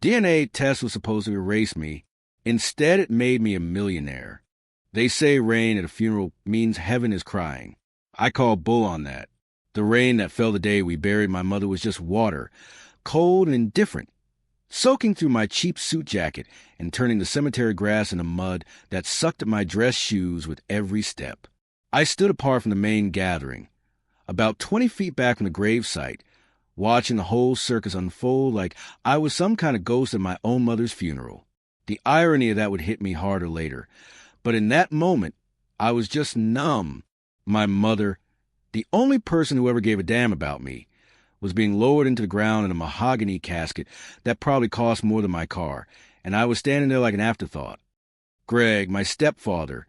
DNA test was supposed to erase me. Instead, it made me a millionaire. They say rain at a funeral means heaven is crying. I call bull on that. The rain that fell the day we buried my mother was just water, cold and indifferent, soaking through my cheap suit jacket and turning the cemetery grass into mud that sucked at my dress shoes with every step. I stood apart from the main gathering, about 20 feet back from the gravesite, watching the whole circus unfold like I was some kind of ghost at my own mother's funeral. The irony of that would hit me harder later, but in that moment, I was just numb. My mother, the only person who ever gave a damn about me, was being lowered into the ground in a mahogany casket that probably cost more than my car, and I was standing there like an afterthought. Greg, my stepfather,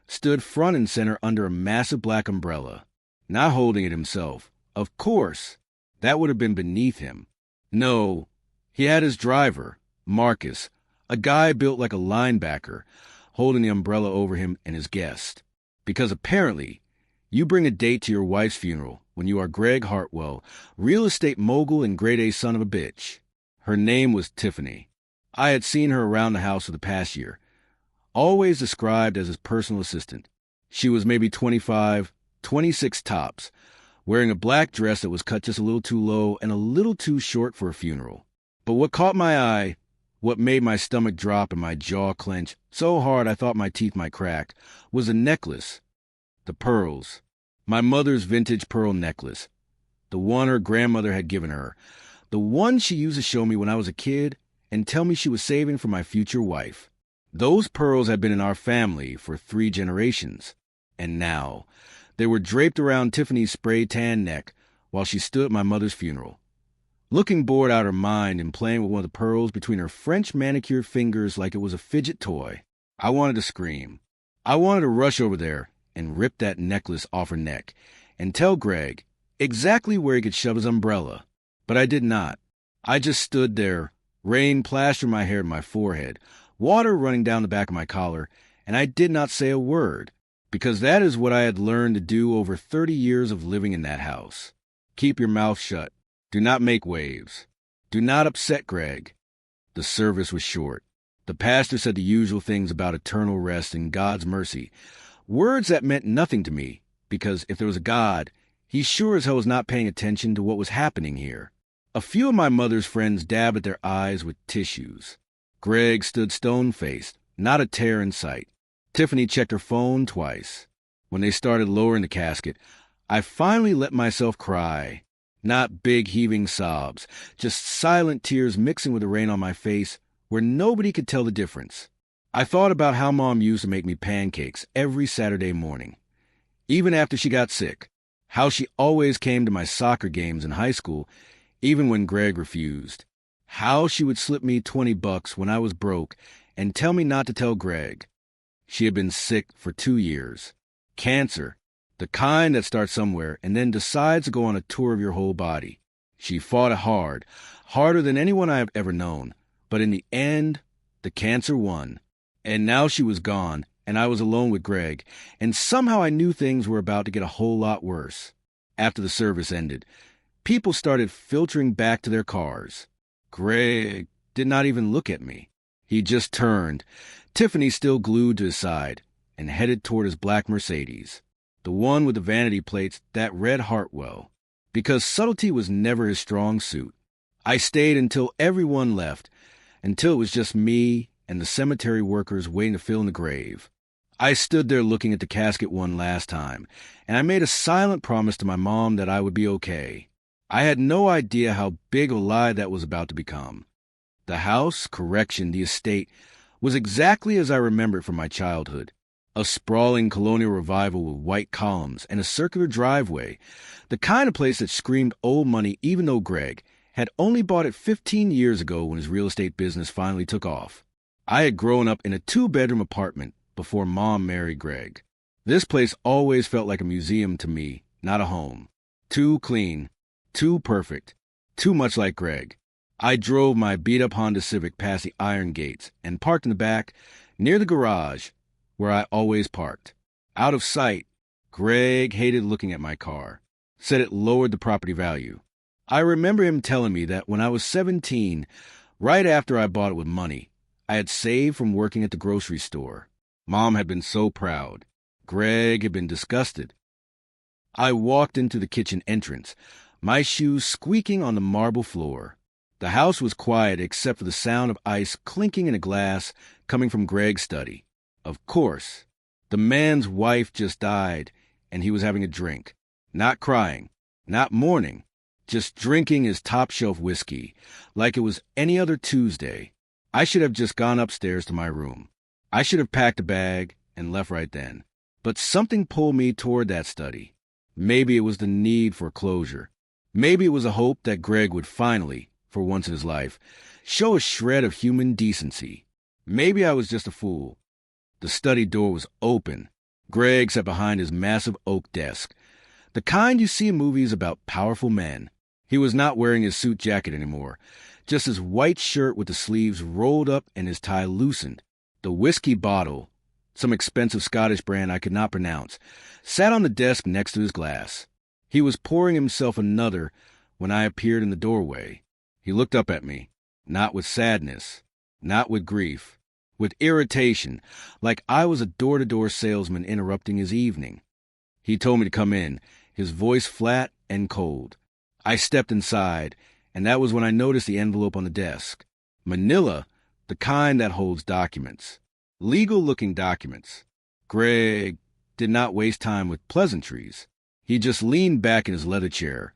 stood front and center under a massive black umbrella, not holding it himself. Of course, that would have been beneath him. No, he had his driver, Marcus, a guy built like a linebacker, holding the umbrella over him and his guest. Because apparently, you bring a date to your wife's funeral when you are Greg Hartwell, real estate mogul and grade A son of a bitch. Her name was Tiffany. I had seen her around the house for the past year, always described as his personal assistant. She was maybe 25, 26 tops, wearing a black dress that was cut just a little too low and a little too short for a funeral. But what caught my eye, what made my stomach drop and my jaw clench so hard I thought my teeth might crack, was a necklace. The pearls. My mother's vintage pearl necklace. The one her grandmother had given her. The one she used to show me when I was a kid and tell me she was saving for my future wife. Those pearls had been in our family for 3 generations. And now, they were draped around Tiffany's spray-tan neck while she stood at my mother's funeral, looking bored out of her mind and playing with one of the pearls between her French manicured fingers like it was a fidget toy. I wanted to scream. I wanted to rush over there and rip that necklace off her neck and tell Greg exactly where he could shove his umbrella. But I did not. I just stood there, rain plastering my hair and my forehead, water running down the back of my collar, and I did not say a word, because that is what I had learned to do over 30 years of living in that house. Keep your mouth shut. Do not make waves. Do not upset Greg. The service was short. The pastor said the usual things about eternal rest and God's mercy, words that meant nothing to me, because if there was a God, he sure as hell was not paying attention to what was happening here. A few of my mother's friends dabbed at their eyes with tissues. Greg stood stone-faced, not a tear in sight. Tiffany checked her phone twice. When they started lowering the casket, I finally let myself cry. Not big heaving sobs, just silent tears mixing with the rain on my face where nobody could tell the difference. I thought about how Mom used to make me pancakes every Saturday morning, even after she got sick, how she always came to my soccer games in high school, even when Greg refused, how she would slip me $20 when I was broke and tell me not to tell Greg. She had been sick for 2 years. Cancer, the kind that starts somewhere and then decides to go on a tour of your whole body. She fought it hard, harder than anyone I have ever known, but in the end, the cancer won. And now she was gone, and I was alone with Greg, and somehow I knew things were about to get a whole lot worse. After the service ended, people started filtering back to their cars. Greg did not even look at me. He just turned, Tiffany still glued to his side, and headed toward his black Mercedes, the one with the vanity plates that read Hartwell, because subtlety was never his strong suit. I stayed until everyone left, until it was just me and the cemetery workers waiting to fill in the grave. I stood there looking at the casket one last time, and I made a silent promise to my mom that I would be okay. I had no idea how big a lie that was about to become. The house, the estate, was exactly as I remember it from my childhood. A sprawling colonial revival with white columns and a circular driveway, the kind of place that screamed old money even though Greg had only bought it 15 years ago when his real estate business finally took off. I had grown up in a 2-bedroom apartment before Mom married Greg. This place always felt like a museum to me, not a home. Too clean, too perfect, too much like Greg. I drove my beat-up Honda Civic past the iron gates and parked in the back, near the garage, where I always parked. Out of sight, Greg hated looking at my car, said it lowered the property value. I remember him telling me that when I was 17, Right after I bought it with money I had saved from working at the grocery store. Mom had been so proud. Greg had been disgusted. I walked into the kitchen entrance, my shoes squeaking on the marble floor. The house was quiet except for the sound of ice clinking in a glass coming from Greg's study. Of course, the man's wife just died, and he was having a drink. Not crying, not mourning, just drinking his top-shelf whiskey, like it was any other Tuesday. I should have just gone upstairs to my room. I should have packed a bag and left right then. But something pulled me toward that study. Maybe it was the need for closure. Maybe it was a hope that Greg would finally, for once in his life, show a shred of human decency. Maybe I was just a fool. The study door was open. Greg sat behind his massive oak desk, the kind you see in movies about powerful men. He was not wearing his suit jacket anymore, just his white shirt with the sleeves rolled up and his tie loosened. The whiskey bottle, some expensive Scottish brand I could not pronounce, sat on the desk next to his glass. He was pouring himself another when I appeared in the doorway. He looked up at me, not with sadness, not with grief, with irritation, like I was a door-to-door salesman interrupting his evening. He told me to come in, his voice flat and cold. I stepped inside, and that was when I noticed the envelope on the desk. Manila, the kind that holds documents. Legal-looking documents. Greg did not waste time with pleasantries. He just leaned back in his leather chair,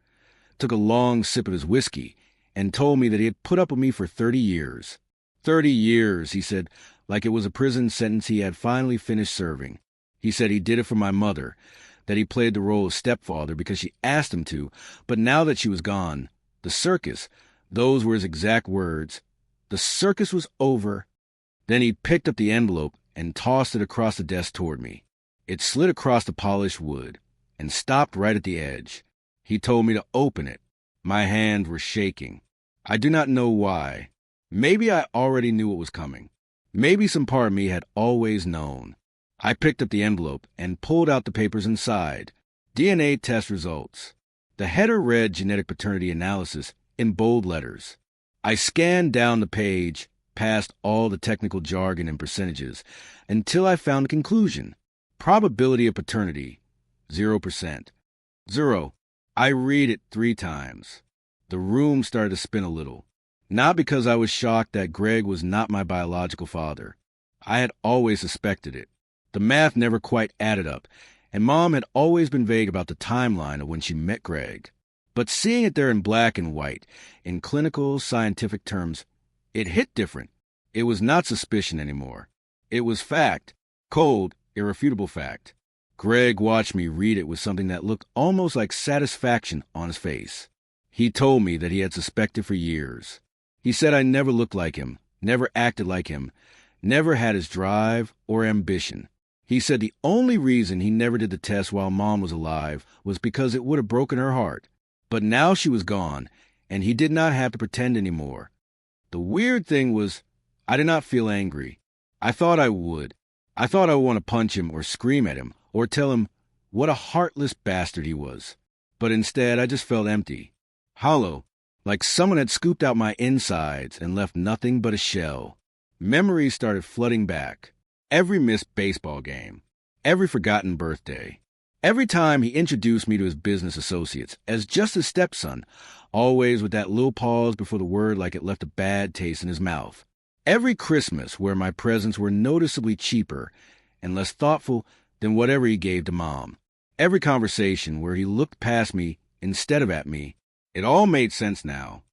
took a long sip of his whiskey, and told me that he had put up with me for 30 years. 30 years, he said, like it was a prison sentence he had finally finished serving. He said he did it for my mother, that he played the role of stepfather because she asked him to, but now that she was gone, the circus, those were his exact words, the circus was over. Then he picked up the envelope and tossed it across the desk toward me. It slid across the polished wood and stopped right at the edge. He told me to open it. My hands were shaking. I do not know why. Maybe I already knew what was coming. Maybe some part of me had always known. I picked up the envelope and pulled out the papers inside. DNA test results. The header read genetic paternity analysis in bold letters. I scanned down the page, past all the technical jargon and percentages, until I found a conclusion. Probability of paternity, 0%. 0. I read it 3 times. The room started to spin a little. Not because I was shocked that Greg was not my biological father. I had always suspected it. The math never quite added up, and Mom had always been vague about the timeline of when she met Greg. But seeing it there in black and white, in clinical, scientific terms, it hit different. It was not suspicion anymore. It was fact. Cold, irrefutable fact. Greg watched me read it with something that looked almost like satisfaction on his face. He told me that he had suspected for years. He said I never looked like him, never acted like him, never had his drive or ambition. He said the only reason he never did the test while Mom was alive was because it would have broken her heart. But now she was gone, and he did not have to pretend anymore. The weird thing was, I did not feel angry. I thought I would. I thought I would want to punch him or scream at him or tell him what a heartless bastard he was. But instead, I just felt empty, hollow, like someone had scooped out my insides and left nothing but a shell. Memories started flooding back. Every missed baseball game, every forgotten birthday. Every time he introduced me to his business associates as just his stepson, always with that little pause before the word like it left a bad taste in his mouth. Every Christmas where my presents were noticeably cheaper and less thoughtful than whatever he gave to Mom. Every conversation where he looked past me instead of at me. It all made sense now.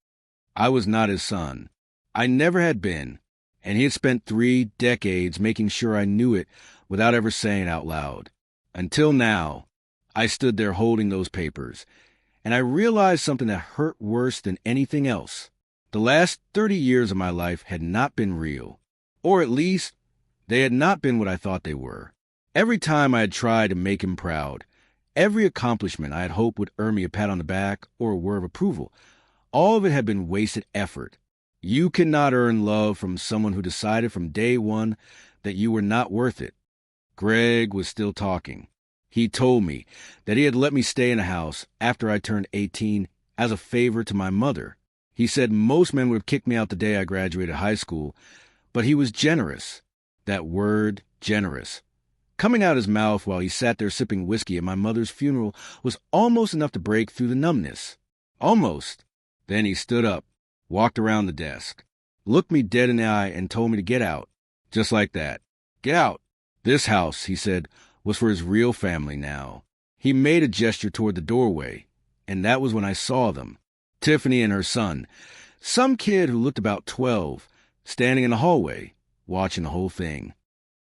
I was not his son. I never had been, and he had spent 3 decades making sure I knew it without ever saying it out loud. Until now, I stood there holding those papers, and I realized something that hurt worse than anything else. The last 30 years of my life had not been real, or at least, they had not been what I thought they were. Every time I had tried to make him proud, every accomplishment I had hoped would earn me a pat on the back or a word of approval, all of it had been wasted effort. You cannot earn love from someone who decided from day one that you were not worth it. Greg was still talking. He told me that he had let me stay in the house after I turned 18 as a favor to my mother. He said most men would have kicked me out the day I graduated high school, but he was generous. That word, generous. Coming out his mouth while he sat there sipping whiskey at my mother's funeral was almost enough to break through the numbness. Almost. Then he stood up, walked around the desk, looked me dead in the eye and told me to get out. Just like that. Get out. This house, he said, was for his real family now. He made a gesture toward the doorway, and that was when I saw them. Tiffany and her son, some kid who looked about 12, standing in the hallway, watching the whole thing.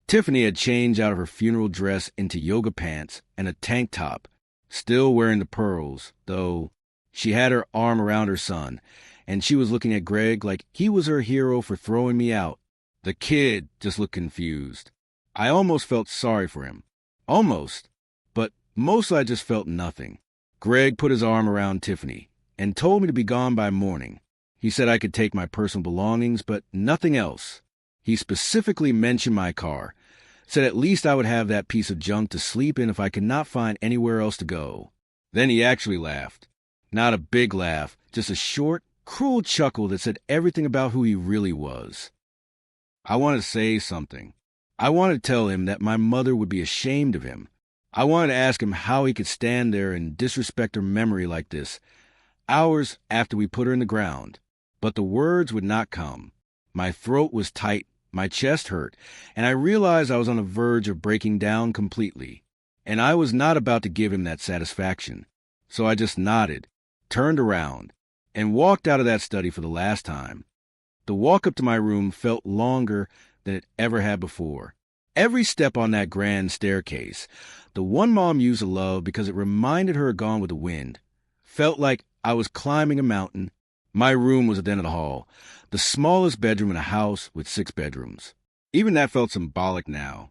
Tiffany had changed out of her funeral dress into yoga pants and a tank top, still wearing the pearls, though she had her arm around her son, and she was looking at Greg like he was her hero for throwing me out. The kid just looked confused. I almost felt sorry for him. Almost. But mostly I just felt nothing. Greg put his arm around Tiffany and told me to be gone by morning. He said I could take my personal belongings, but nothing else. He specifically mentioned my car, said at least I would have that piece of junk to sleep in if I could not find anywhere else to go. Then he actually laughed. Not a big laugh, just a short, cruel chuckle that said everything about who he really was. I wanted to say something. I wanted to tell him that my mother would be ashamed of him. I wanted to ask him how he could stand there and disrespect her memory like this, hours after we put her in the ground. But the words would not come. My throat was tight. My chest hurt, and I realized I was on the verge of breaking down completely, and I was not about to give him that satisfaction. So I just nodded, turned around, and walked out of that study for the last time. The walk up to my room felt longer than it ever had before. Every step on that grand staircase, the one Mom used to love because it reminded her of Gone with the Wind, felt like I was climbing a mountain. My room was at the end of the hall, the smallest bedroom in a house with 6 bedrooms. Even that felt symbolic now.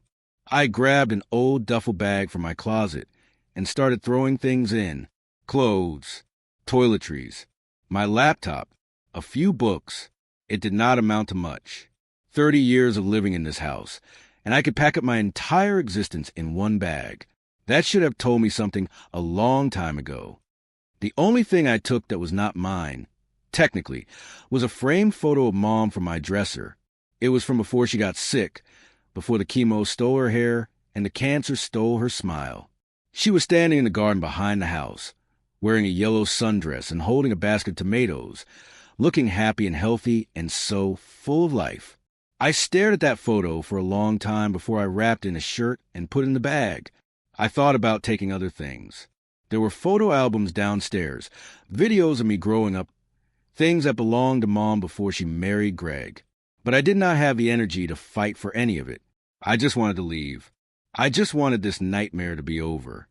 I grabbed an old duffel bag from my closet and started throwing things in. Clothes, toiletries, my laptop, a few books. It did not amount to much. 30 years of living in this house, and I could pack up my entire existence in one bag. That should have told me something a long time ago. The only thing I took that was not mine, technically, was a framed photo of Mom from my dresser. It was from before she got sick, before the chemo stole her hair and the cancer stole her smile. She was standing in the garden behind the house, wearing a yellow sundress and holding a basket of tomatoes, looking happy and healthy and so full of life. I stared at that photo for a long time before I wrapped it in a shirt and put it in the bag. I thought about taking other things. There were photo albums downstairs, videos of me growing up, things that belonged to Mom before she married Greg. But I did not have the energy to fight for any of it. I just wanted to leave. I just wanted this nightmare to be over.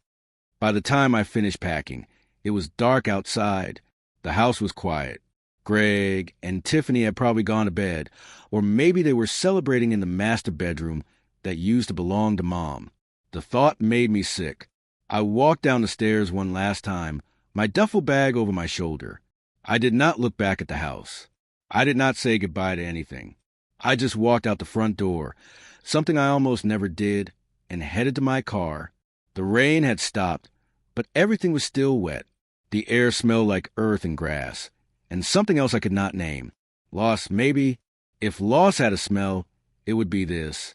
By the time I finished packing, it was dark outside. The house was quiet. Greg and Tiffany had probably gone to bed, or maybe they were celebrating in the master bedroom that used to belong to Mom. The thought made me sick. I walked down the stairs one last time, my duffel bag over my shoulder. I did not look back at the house. I did not say goodbye to anything. I just walked out the front door, something I almost never did, and headed to my car. The rain had stopped, but everything was still wet. The air smelled like earth and grass, and something else I could not name. Loss, maybe. If loss had a smell, it would be this.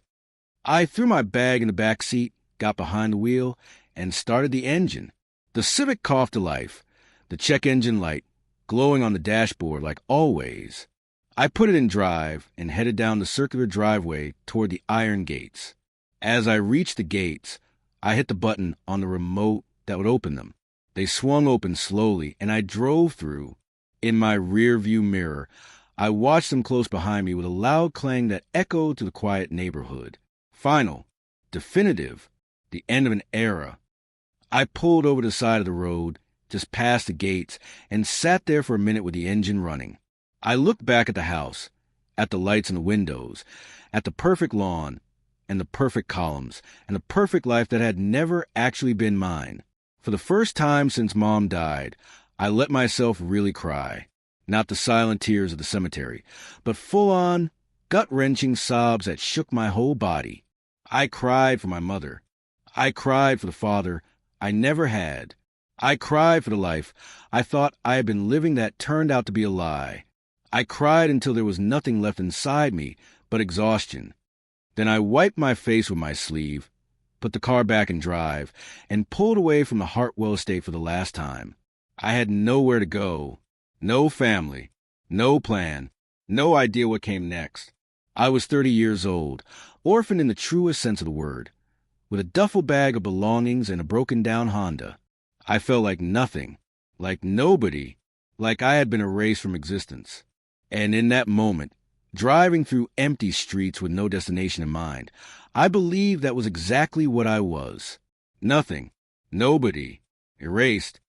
I threw my bag in the back seat, got behind the wheel, and started the engine. The Civic coughed to life, the check engine light glowing on the dashboard like always. I put it in drive and headed down the circular driveway toward the iron gates. As I reached the gates, I hit the button on the remote that would open them. They swung open slowly, and I drove through. In my rear-view mirror, I watched them close behind me with a loud clang that echoed to the quiet neighborhood. Final, definitive, the end of an era. I pulled over the side of the road, just past the gates, and sat there for a minute with the engine running. I looked back at the house, at the lights in the windows, at the perfect lawn, and the perfect columns, and the perfect life that had never actually been mine. For the first time since Mom died, I let myself really cry. Not the silent tears of the cemetery, but full-on, gut-wrenching sobs that shook my whole body. I cried for my mother. I cried for the father I never had. I cried for the life I thought I had been living that turned out to be a lie. I cried until there was nothing left inside me but exhaustion. Then I wiped my face with my sleeve, put the car back in drive, and pulled away from the Hartwell estate for the last time. I had nowhere to go, no family, no plan, no idea what came next. I was 30 years old, orphaned in the truest sense of the word, with a duffel bag of belongings and a broken-down Honda. I felt like nothing, like nobody, like I had been erased from existence. And in that moment, driving through empty streets with no destination in mind, I believed that was exactly what I was. Nothing, nobody, erased.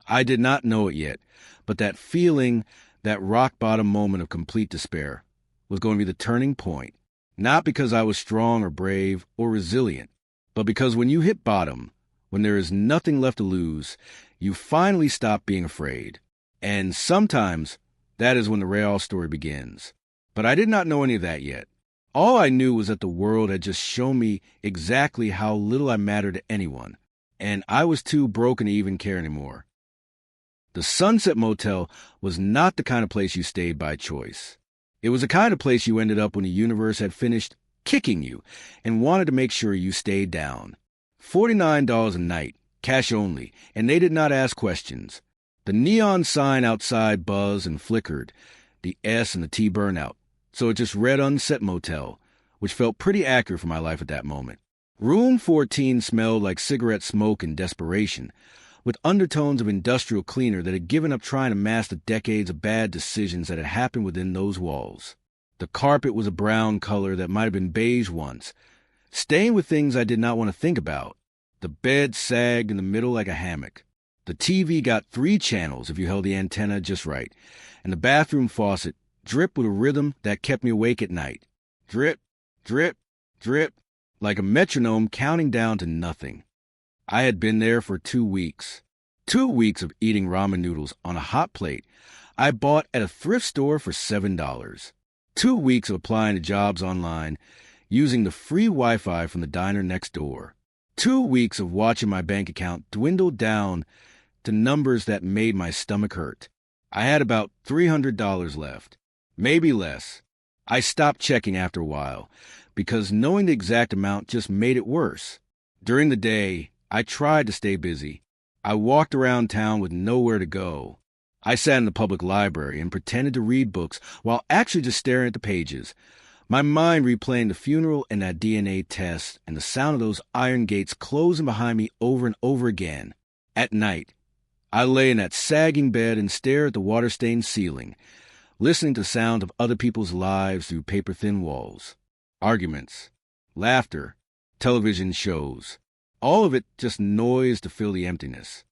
I did not know it yet, but that feeling, that rock-bottom moment of complete despair, was going to be the turning point, not because I was strong or brave or resilient, but because when you hit bottom, when there is nothing left to lose, you finally stop being afraid. And sometimes that is when the real story begins. But I did not know any of that yet. All I knew was that the world had just shown me exactly how little I mattered to anyone, and I was too broken to even care anymore. The Sunset Motel was not the kind of place you stayed by choice. It was the kind of place you ended up when the universe had finished kicking you and wanted to make sure you stayed down. $49 a night, cash only, and they did not ask questions. The neon sign outside buzzed and flickered, the S and the T burnout, so it just read Unset Motel, which felt pretty accurate for my life at that moment. Room 14 smelled like cigarette smoke and desperation, with undertones of industrial cleaner that had given up trying to mask the decades of bad decisions that had happened within those walls. The carpet was a brown color that might have been beige once, stained with things I did not want to think about. The bed sagged in the middle like a hammock. The TV got 3 channels if you held the antenna just right, and the bathroom faucet dripped with a rhythm that kept me awake at night. Drip, drip, drip, like a metronome counting down to nothing. I had been there for 2 weeks. 2 weeks of eating ramen noodles on a hot plate I bought at a thrift store for $7. 2 weeks of applying to jobs online, using the free Wi-Fi from the diner next door. 2 weeks of watching my bank account dwindle down to numbers that made my stomach hurt. I had about $300 left, maybe less. I stopped checking after a while, because knowing the exact amount just made it worse. During the day, I tried to stay busy. I walked around town with nowhere to go. I sat in the public library and pretended to read books while actually just staring at the pages, my mind replaying the funeral and that DNA test and the sound of those iron gates closing behind me over and over again. At night, I lay in that sagging bed and stared at the water-stained ceiling, listening to the sound of other people's lives through paper-thin walls. Arguments, laughter, television shows. All of it just noise to fill the emptiness.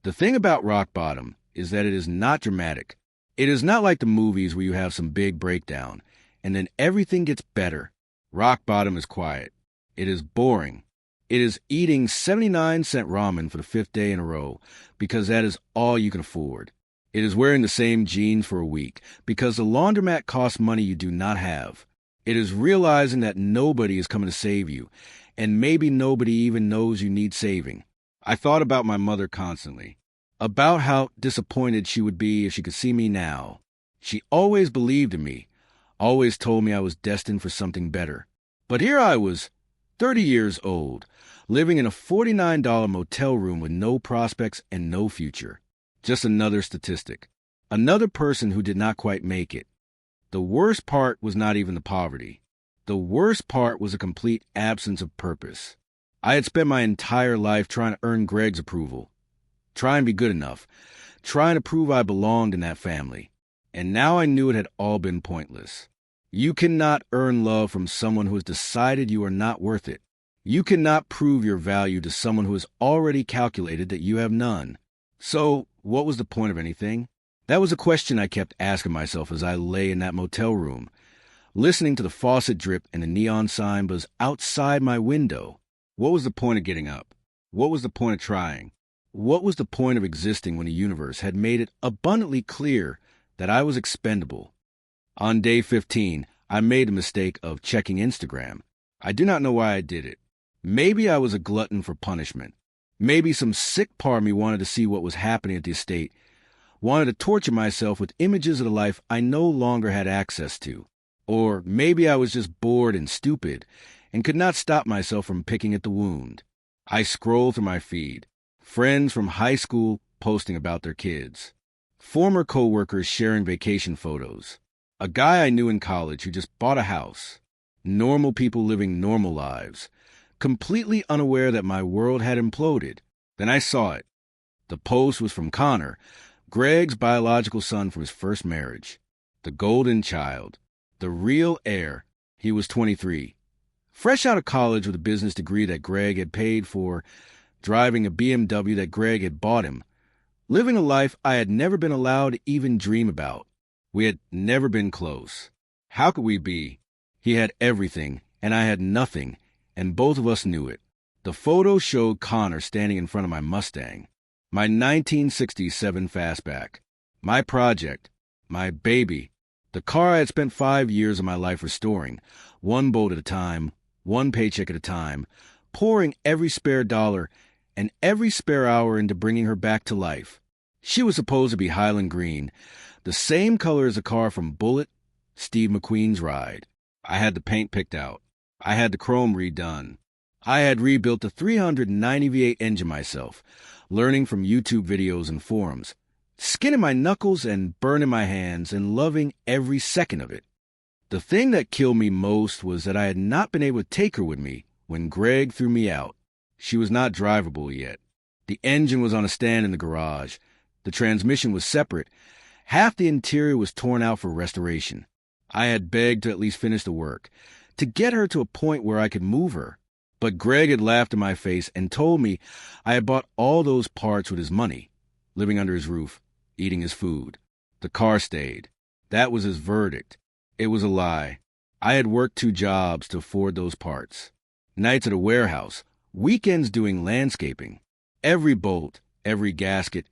The thing about rock bottom is that it is not dramatic. It is not like the movies where you have some big breakdown, and then everything gets better. Rock bottom is quiet. It is boring. It is eating 79-cent ramen for the 5th day in a row, because that is all you can afford. It is wearing the same jeans for a week, because the laundromat costs money you do not have. It is realizing that nobody is coming to save you, and maybe nobody even knows you need saving. I thought about my mother constantly, about how disappointed she would be if she could see me now. She always believed in me, always told me I was destined for something better. But here I was, 30 years old, living in a $49 motel room with no prospects and no future. Just another statistic. Another person who did not quite make it. The worst part was not even the poverty. The worst part was a complete absence of purpose. I had spent my entire life trying to earn Greg's approval, trying to be good enough, trying to prove I belonged in that family. And now I knew it had all been pointless. You cannot earn love from someone who has decided you are not worth it. You cannot prove your value to someone who has already calculated that you have none. So, what was the point of anything? That was a question I kept asking myself as I lay in that motel room, listening to the faucet drip and the neon sign buzz outside my window. What was the point of getting up? What was the point of trying? What was the point of existing when the universe had made it abundantly clear that I was expendable? On day 15, I made the mistake of checking Instagram. I do not know why I did it. Maybe I was a glutton for punishment. Maybe some sick part of me wanted to see what was happening at the estate, wanted to torture myself with images of the life I no longer had access to. Or maybe I was just bored and stupid and could not stop myself from picking at the wound. I scrolled through my feed. Friends from high school posting about their kids. Former coworkers sharing vacation photos. A guy I knew in college who just bought a house. Normal people living normal lives. Completely unaware that my world had imploded. Then I saw it. The post was from Connor, Greg's biological son from his first marriage. The golden child. The real heir. He was 23. Fresh out of college with a business degree that Greg had paid for, driving a BMW that Greg had bought him, living a life I had never been allowed to even dream about. We had never been close. How could we be? He had everything, and I had nothing, and both of us knew it. The photo showed Connor standing in front of my Mustang, my 1967 Fastback, my project, my baby, the car I had spent 5 years of my life restoring, one bolt at a time, one paycheck at a time, pouring every spare dollar and every spare hour into bringing her back to life. She was supposed to be Highland green, the same color as a car from Bullitt, Steve McQueen's ride. I had the paint picked out. I had the chrome redone. I had rebuilt the 390 V8 engine myself, learning from YouTube videos and forums, skinning my knuckles and burning my hands and loving every second of it. The thing that killed me most was that I had not been able to take her with me when Greg threw me out. She was not drivable yet. The engine was on a stand in the garage. The transmission was separate. Half the interior was torn out for restoration. I had begged to at least finish the work, to get her to a point where I could move her. But Greg had laughed in my face and told me I had bought all those parts with his money, living under his roof, eating his food. The car stayed. That was his verdict. It was a lie. I had worked 2 jobs to afford those parts. Nights at a warehouse, weekends doing landscaping. Every bolt, every gasket,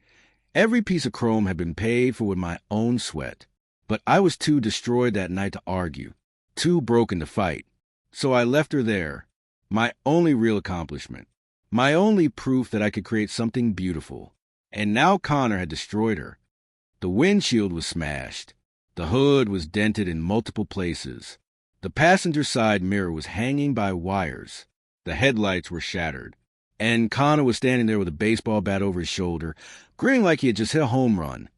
every piece of chrome had been paid for with my own sweat. But I was too destroyed that night to argue, too broken to fight. So I left her there, my only real accomplishment, my only proof that I could create something beautiful. And now Connor had destroyed her. The windshield was smashed. The hood was dented in multiple places. The passenger side mirror was hanging by wires. The headlights were shattered. And Connor was standing there with a baseball bat over his shoulder, grinning like he had just hit a home run,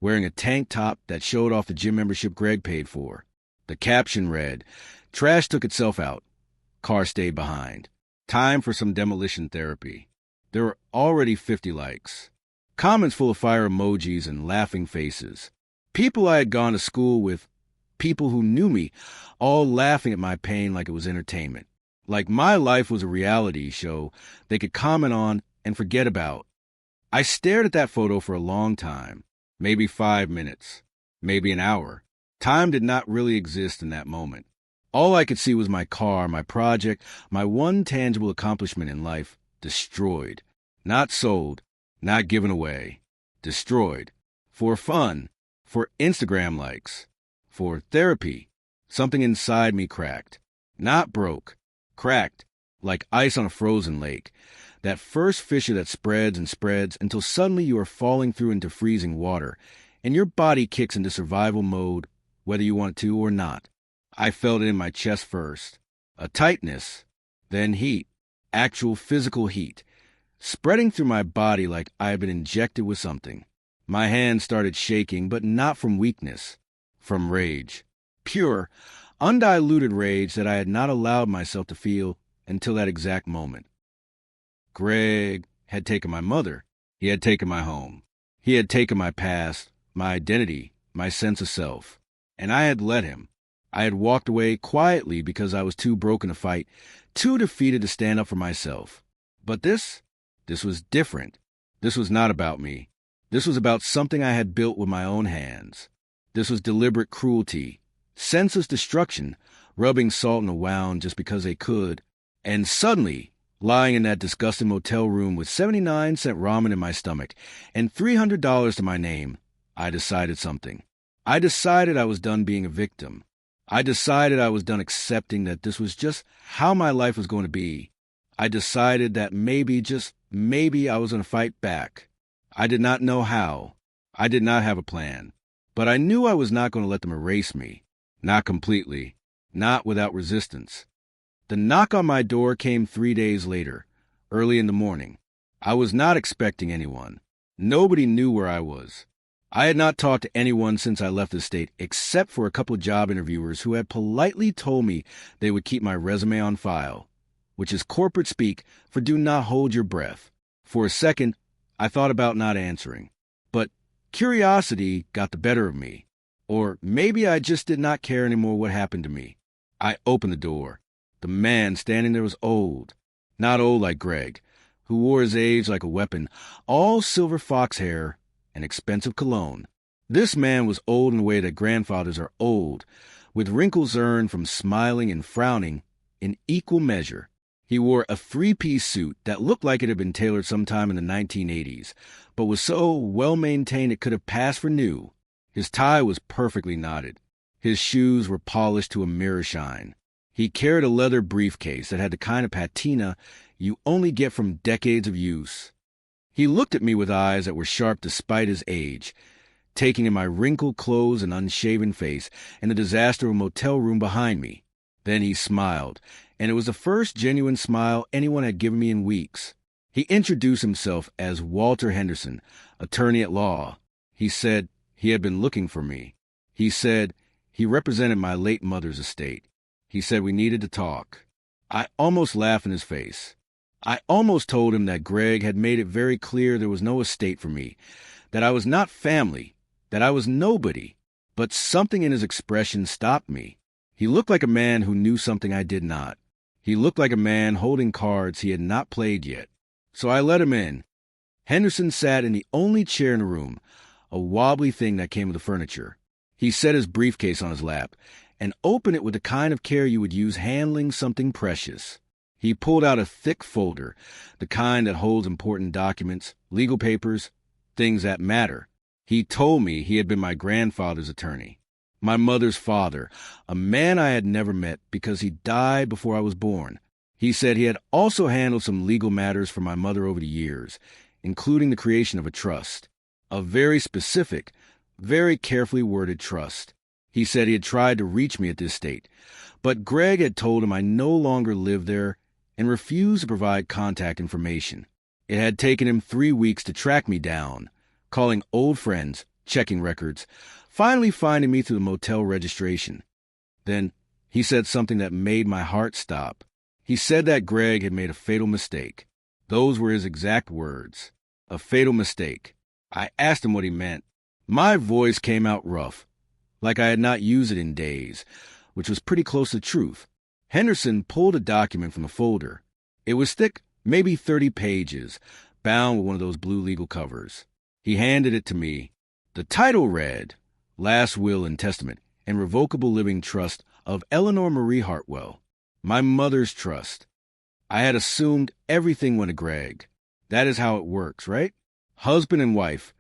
wearing a tank top that showed off the gym membership Greg paid for. The caption read, "Trash took itself out. Car stayed behind. Time for some demolition therapy." There were already 50 likes. Comments full of fire emojis and laughing faces. People I had gone to school with, people who knew me, all laughing at my pain like it was entertainment. Like my life was a reality show they could comment on and forget about. I stared at that photo for a long time, maybe 5 minutes, maybe an hour. Time did not really exist in that moment. All I could see was my car, my project, my one tangible accomplishment in life, destroyed. Not sold, not given away. Destroyed. For fun. For Instagram likes. For therapy. Something inside me cracked. Not broke. Cracked. Like ice on a frozen lake. That first fissure that spreads and spreads until suddenly you are falling through into freezing water, and your body kicks into survival mode, whether you want to or not. I felt it in my chest first. A tightness. Then heat. Actual physical heat. Spreading through my body like I had been injected with something. My hands started shaking, but not from weakness. From rage. Pure, undiluted rage that I had not allowed myself to feel until that exact moment. Greg had taken my mother. He had taken my home. He had taken my past, my identity, my sense of self. And I had let him. I had walked away quietly because I was too broken to fight, too defeated to stand up for myself. But this was different. This was not about me. This was about something I had built with my own hands. This was deliberate cruelty, senseless destruction, rubbing salt in a wound just because they could. And suddenly, lying in that disgusting motel room with 79-cent ramen in my stomach and $300 to my name, I decided something. I decided I was done being a victim. I decided I was done accepting that this was just how my life was going to be. I decided that maybe, just maybe I was going to fight back. I did not know how. I did not have a plan. But I knew I was not going to let them erase me. Not completely. Not without resistance. The knock on my door came 3 days later, early in the morning. I was not expecting anyone. Nobody knew where I was. I had not talked to anyone since I left the state, except for a couple of job interviewers who had politely told me they would keep my resume on file, which is corporate speak for do not hold your breath. For a second, I thought about not answering. But curiosity got the better of me. Or maybe I just did not care anymore what happened to me. I opened the door. The man standing there was old. Not old like Greg, who wore his age like a weapon, all silver fox hair and expensive cologne. This man was old in the way that grandfathers are old, with wrinkles earned from smiling and frowning in equal measure. He wore a three-piece suit that looked like it had been tailored sometime in the 1980s, but was so well-maintained it could have passed for new. His tie was perfectly knotted. His shoes were polished to a mirror shine. He carried a leather briefcase that had the kind of patina you only get from decades of use. He looked at me with eyes that were sharp despite his age, taking in my wrinkled clothes and unshaven face and the disaster of a motel room behind me. Then he smiled, and it was the first genuine smile anyone had given me in weeks. He introduced himself as Walter Henderson, attorney at law. He said he had been looking for me. He said he represented my late mother's estate. He said we needed to talk. I almost laughed in his face. I almost told him that Greg had made it very clear there was no estate for me, that I was not family, that I was nobody. But something in his expression stopped me. He looked like a man who knew something I did not. He looked like a man holding cards he had not played yet. So I let him in. Henderson sat in the only chair in the room, a wobbly thing that came with the furniture. He set his briefcase on his lap and opened it with the kind of care you would use handling something precious. He pulled out a thick folder, the kind that holds important documents, legal papers, things that matter. He told me he had been my grandfather's attorney, my mother's father, a man I had never met because he died before I was born. He said he had also handled some legal matters for my mother over the years, including the creation of a trust, a very specific, very carefully worded trust. He said he had tried to reach me at this state, but Greg had told him I no longer lived there and refused to provide contact information. It had taken him 3 weeks to track me down, calling old friends, checking records, finally finding me through the motel registration. Then he said something that made my heart stop. He said that Greg had made a fatal mistake. Those were his exact words. A fatal mistake. I asked him what he meant. My voice came out rough, like I had not used it in days, which was pretty close to the truth. Henderson pulled a document from the folder. It was thick, maybe 30 pages, bound with one of those blue legal covers. He handed it to me. The title read, Last Will and Testament and Revocable Living Trust of Eleanor Marie Hartwell, my mother's trust. I had assumed everything went to Greg. That is how it works, right? Husband and wife.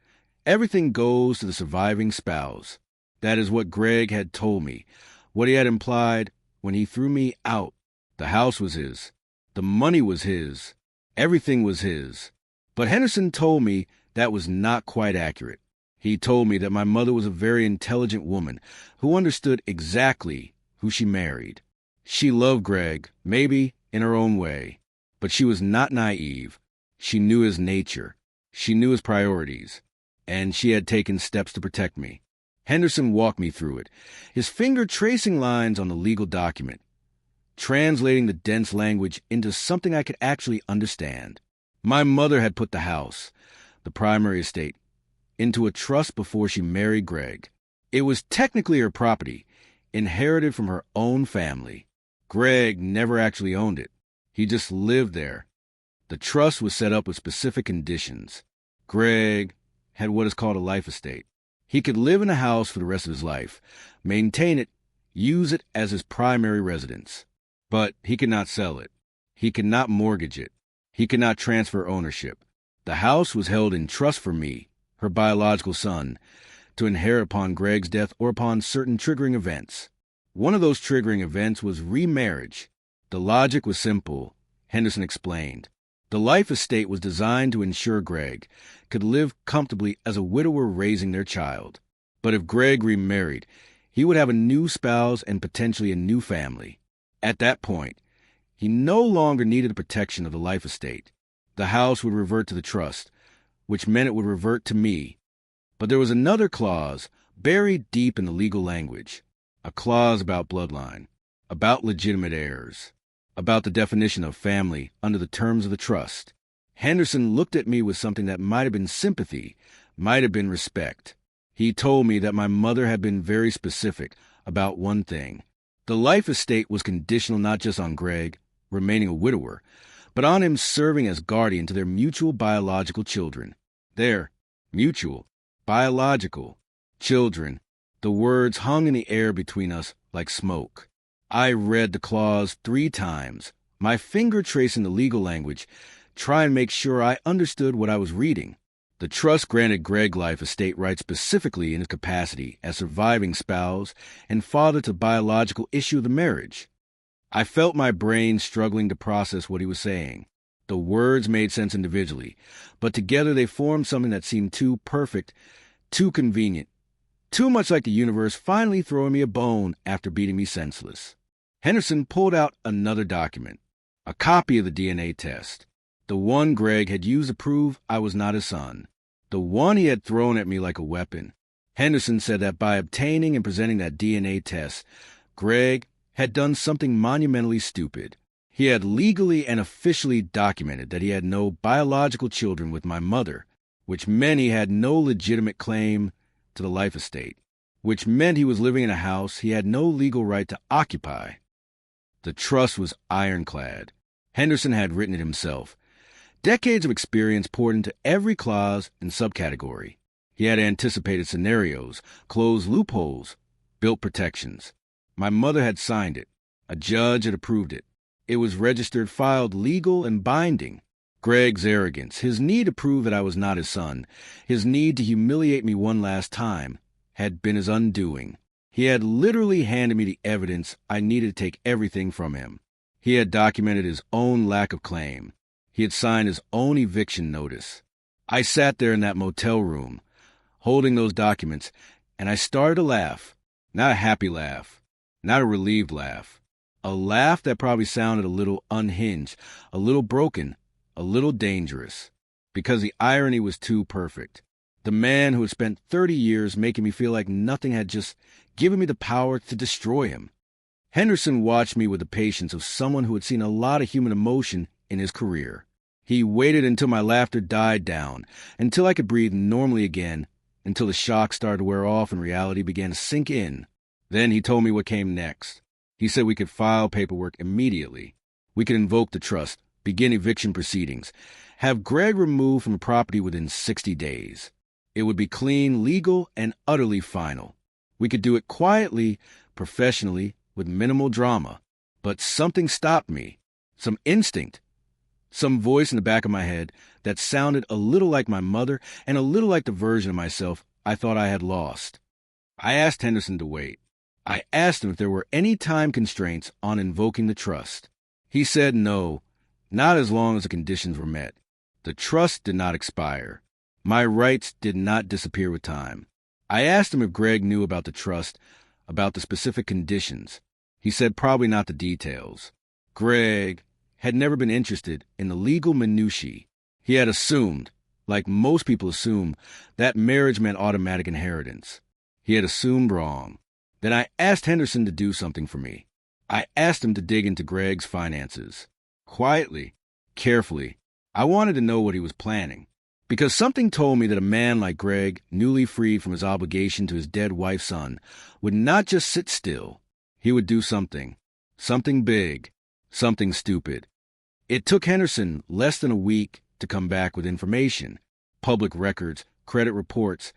Everything goes to the surviving spouse. That is what Greg had told me, what he had implied when he threw me out. The house was his. The money was his. Everything was his. But Henderson told me that was not quite accurate. He told me that my mother was a very intelligent woman who understood exactly who she married. She loved Greg, maybe in her own way, but she was not naive. She knew his nature. She knew his priorities, and she had taken steps to protect me. Henderson walked me through it, his finger tracing lines on the legal document, translating the dense language into something I could actually understand. My mother had put the house, the primary estate, into a trust before she married Greg. It was technically her property, inherited from her own family. Greg never actually owned it. He just lived there. The trust was set up with specific conditions. Greg had what is called a life estate. He could live in a house for the rest of his life, maintain it, use it as his primary residence. But he could not sell it. He could not mortgage it. He could not transfer ownership. The house was held in trust for me, her biological son, to inherit upon Greg's death or upon certain triggering events. One of those triggering events was remarriage. The logic was simple, Henderson explained. The life estate was designed to ensure Greg could live comfortably as a widower raising their child. But if Greg remarried, he would have a new spouse and potentially a new family. At that point, he no longer needed the protection of the life estate. The house would revert to the trust, which meant it would revert to me. But there was another clause buried deep in the legal language, a clause about bloodline, about legitimate heirs, about the definition of family under the terms of the trust. Henderson looked at me with something that might have been sympathy, might have been respect. He told me that my mother had been very specific about one thing. The life estate was conditional not just on Greg remaining a widower, but on him serving as guardian to their mutual biological children. Their mutual biological children. The words hung in the air between us like smoke. I read the clause 3 times, my finger tracing the legal language, trying to make sure I understood what I was reading. The trust granted Greg life estate rights specifically in his capacity as surviving spouse and father to the biological issue of the marriage. I felt my brain struggling to process what he was saying. The words made sense individually, but together they formed something that seemed too perfect, too convenient, too much like the universe finally throwing me a bone after beating me senseless. Henderson pulled out another document, a copy of the DNA test, the one Greg had used to prove I was not his son, the one he had thrown at me like a weapon. Henderson said that by obtaining and presenting that DNA test, Greg had done something monumentally stupid. He had legally and officially documented that he had no biological children with my mother, which meant he had no legitimate claim to the life estate, which meant he was living in a house he had no legal right to occupy. The trust was ironclad. Henderson had written it himself. Decades of experience poured into every clause and subcategory. He had anticipated scenarios, closed loopholes, built protections. My mother had signed it. A judge had approved it. It was registered, filed, legal, and binding. Greg's arrogance, his need to prove that I was not his son, his need to humiliate me one last time, had been his undoing. He had literally handed me the evidence I needed to take everything from him. He had documented his own lack of claim. He had signed his own eviction notice. I sat there in that motel room, holding those documents, and I started to laugh. Not a happy laugh, not a relieved laugh. A laugh that probably sounded a little unhinged, a little broken, a little dangerous, because the irony was too perfect. The man who had spent 30 years making me feel like nothing had just given me the power to destroy him. Henderson watched me with the patience of someone who had seen a lot of human emotion in his career. He waited until my laughter died down, until I could breathe normally again, until the shock started to wear off and reality began to sink in. Then he told me what came next. He said we could file paperwork immediately. We could invoke the trust, begin eviction proceedings, have Greg removed from the property within 60 days. It would be clean, legal, and utterly final. We could do it quietly, professionally, with minimal drama. But something stopped me. Some instinct. Some voice in the back of my head that sounded a little like my mother and a little like the version of myself I thought I had lost. I asked Henderson to wait. I asked him if there were any time constraints on invoking the trust. He said no, not as long as the conditions were met. The trust did not expire. My rights did not disappear with time. I asked him if Greg knew about the trust, about the specific conditions. He said probably not the details. Greg had never been interested in the legal minutiae. He had assumed, like most people assume, that marriage meant automatic inheritance. He had assumed wrong. Then I asked Henderson to do something for me. I asked him to dig into Greg's finances. Quietly, carefully. I wanted to know what he was planning. Because something told me that a man like Greg, newly freed from his obligation to his dead wife's son, would not just sit still. He would do something. Something big. Something stupid. It took Henderson less than a week to come back with information. Public records, credit reports,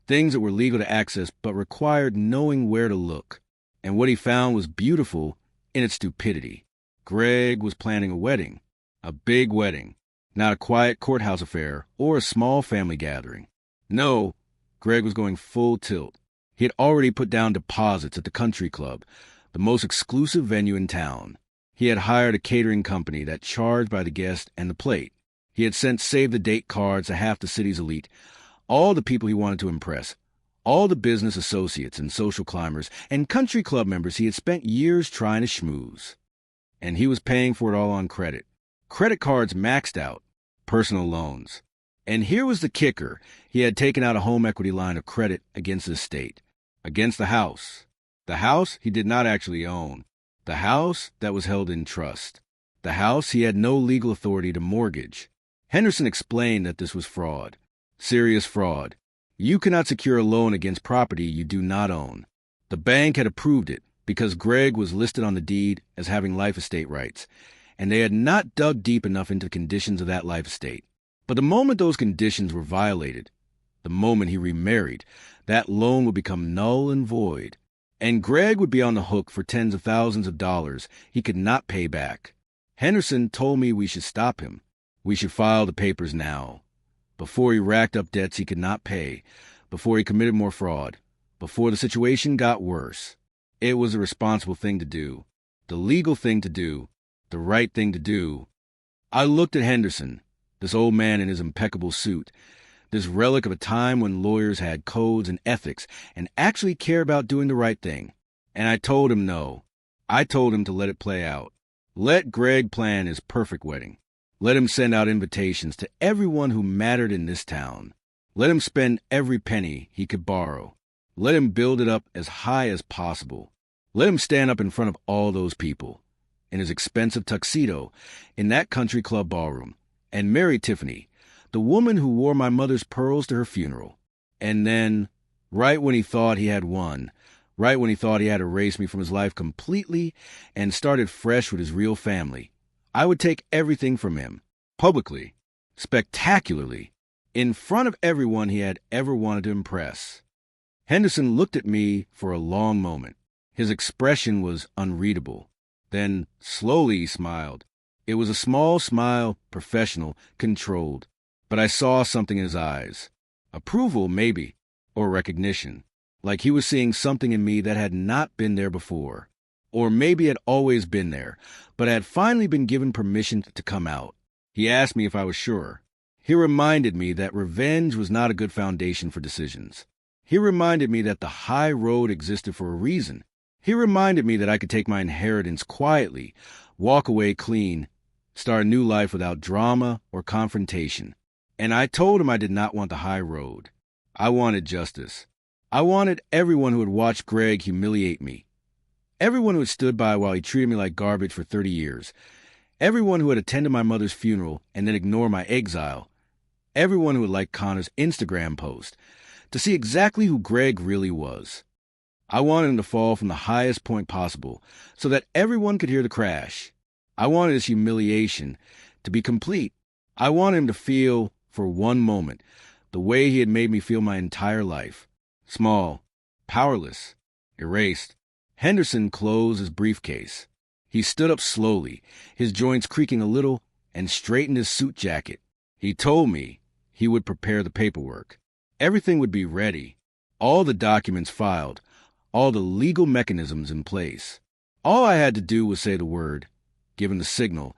things that were legal to access but required knowing where to look. And what he found was beautiful in its stupidity. Greg was planning a wedding. A big wedding. Not a quiet courthouse affair or a small family gathering. No, Greg was going full tilt. He had already put down deposits at the country club, the most exclusive venue in town. He had hired a catering company that charged by the guest and the plate. He had sent save-the-date cards to half the city's elite, all the people he wanted to impress, all the business associates and social climbers and country club members he had spent years trying to schmooze. And he was paying for it all on credit. Credit cards maxed out, personal loans. And here was the kicker. He had taken out a home equity line of credit against his estate, against the house. The house he did not actually own. The house that was held in trust. The house he had no legal authority to mortgage. Henderson explained that this was fraud. Serious fraud. You cannot secure a loan against property you do not own. The bank had approved it because Greg was listed on the deed as having life estate rights, and they had not dug deep enough into the conditions of that life estate. But the moment those conditions were violated, the moment he remarried, that loan would become null and void, and Greg would be on the hook for tens of thousands of dollars he could not pay back. Henderson told me we should stop him. We should file the papers now, before he racked up debts he could not pay, before he committed more fraud, before the situation got worse. It was the responsible thing to do, the legal thing to do, the right thing to do. I looked at Henderson, this old man in his impeccable suit, this relic of a time when lawyers had codes and ethics and actually cared about doing the right thing. And I told him no. I told him to let it play out. Let Greg plan his perfect wedding. Let him send out invitations to everyone who mattered in this town. Let him spend every penny he could borrow. Let him build it up as high as possible. Let him stand up in front of all those people, in his expensive tuxedo, in that country club ballroom, and marry Tiffany, the woman who wore my mother's pearls to her funeral. And then, right when he thought he had won, right when he thought he had erased me from his life completely and started fresh with his real family, I would take everything from him, publicly, spectacularly, in front of everyone he had ever wanted to impress. Henderson looked at me for a long moment. His expression was unreadable. Then, slowly, he smiled. It was a small smile, professional, controlled. But I saw something in his eyes. Approval, maybe, or recognition. Like he was seeing something in me that had not been there before. Or maybe had always been there, but had finally been given permission to come out. He asked me if I was sure. He reminded me that revenge was not a good foundation for decisions. He reminded me that the high road existed for a reason. He reminded me that I could take my inheritance quietly, walk away clean, start a new life without drama or confrontation. And I told him I did not want the high road. I wanted justice. I wanted everyone who had watched Greg humiliate me. Everyone who had stood by while he treated me like garbage for 30 years. Everyone who had attended my mother's funeral and then ignored my exile. Everyone who had liked Connor's Instagram post. To see exactly who Greg really was. I wanted him to fall from the highest point possible so that everyone could hear the crash. I wanted his humiliation to be complete. I wanted him to feel, for one moment, the way he had made me feel my entire life. Small, powerless, erased. Henderson closed his briefcase. He stood up slowly, his joints creaking a little, and straightened his suit jacket. He told me he would prepare the paperwork. Everything would be ready, all the documents filed, all the legal mechanisms in place. All I had to do was say the word, give him the signal,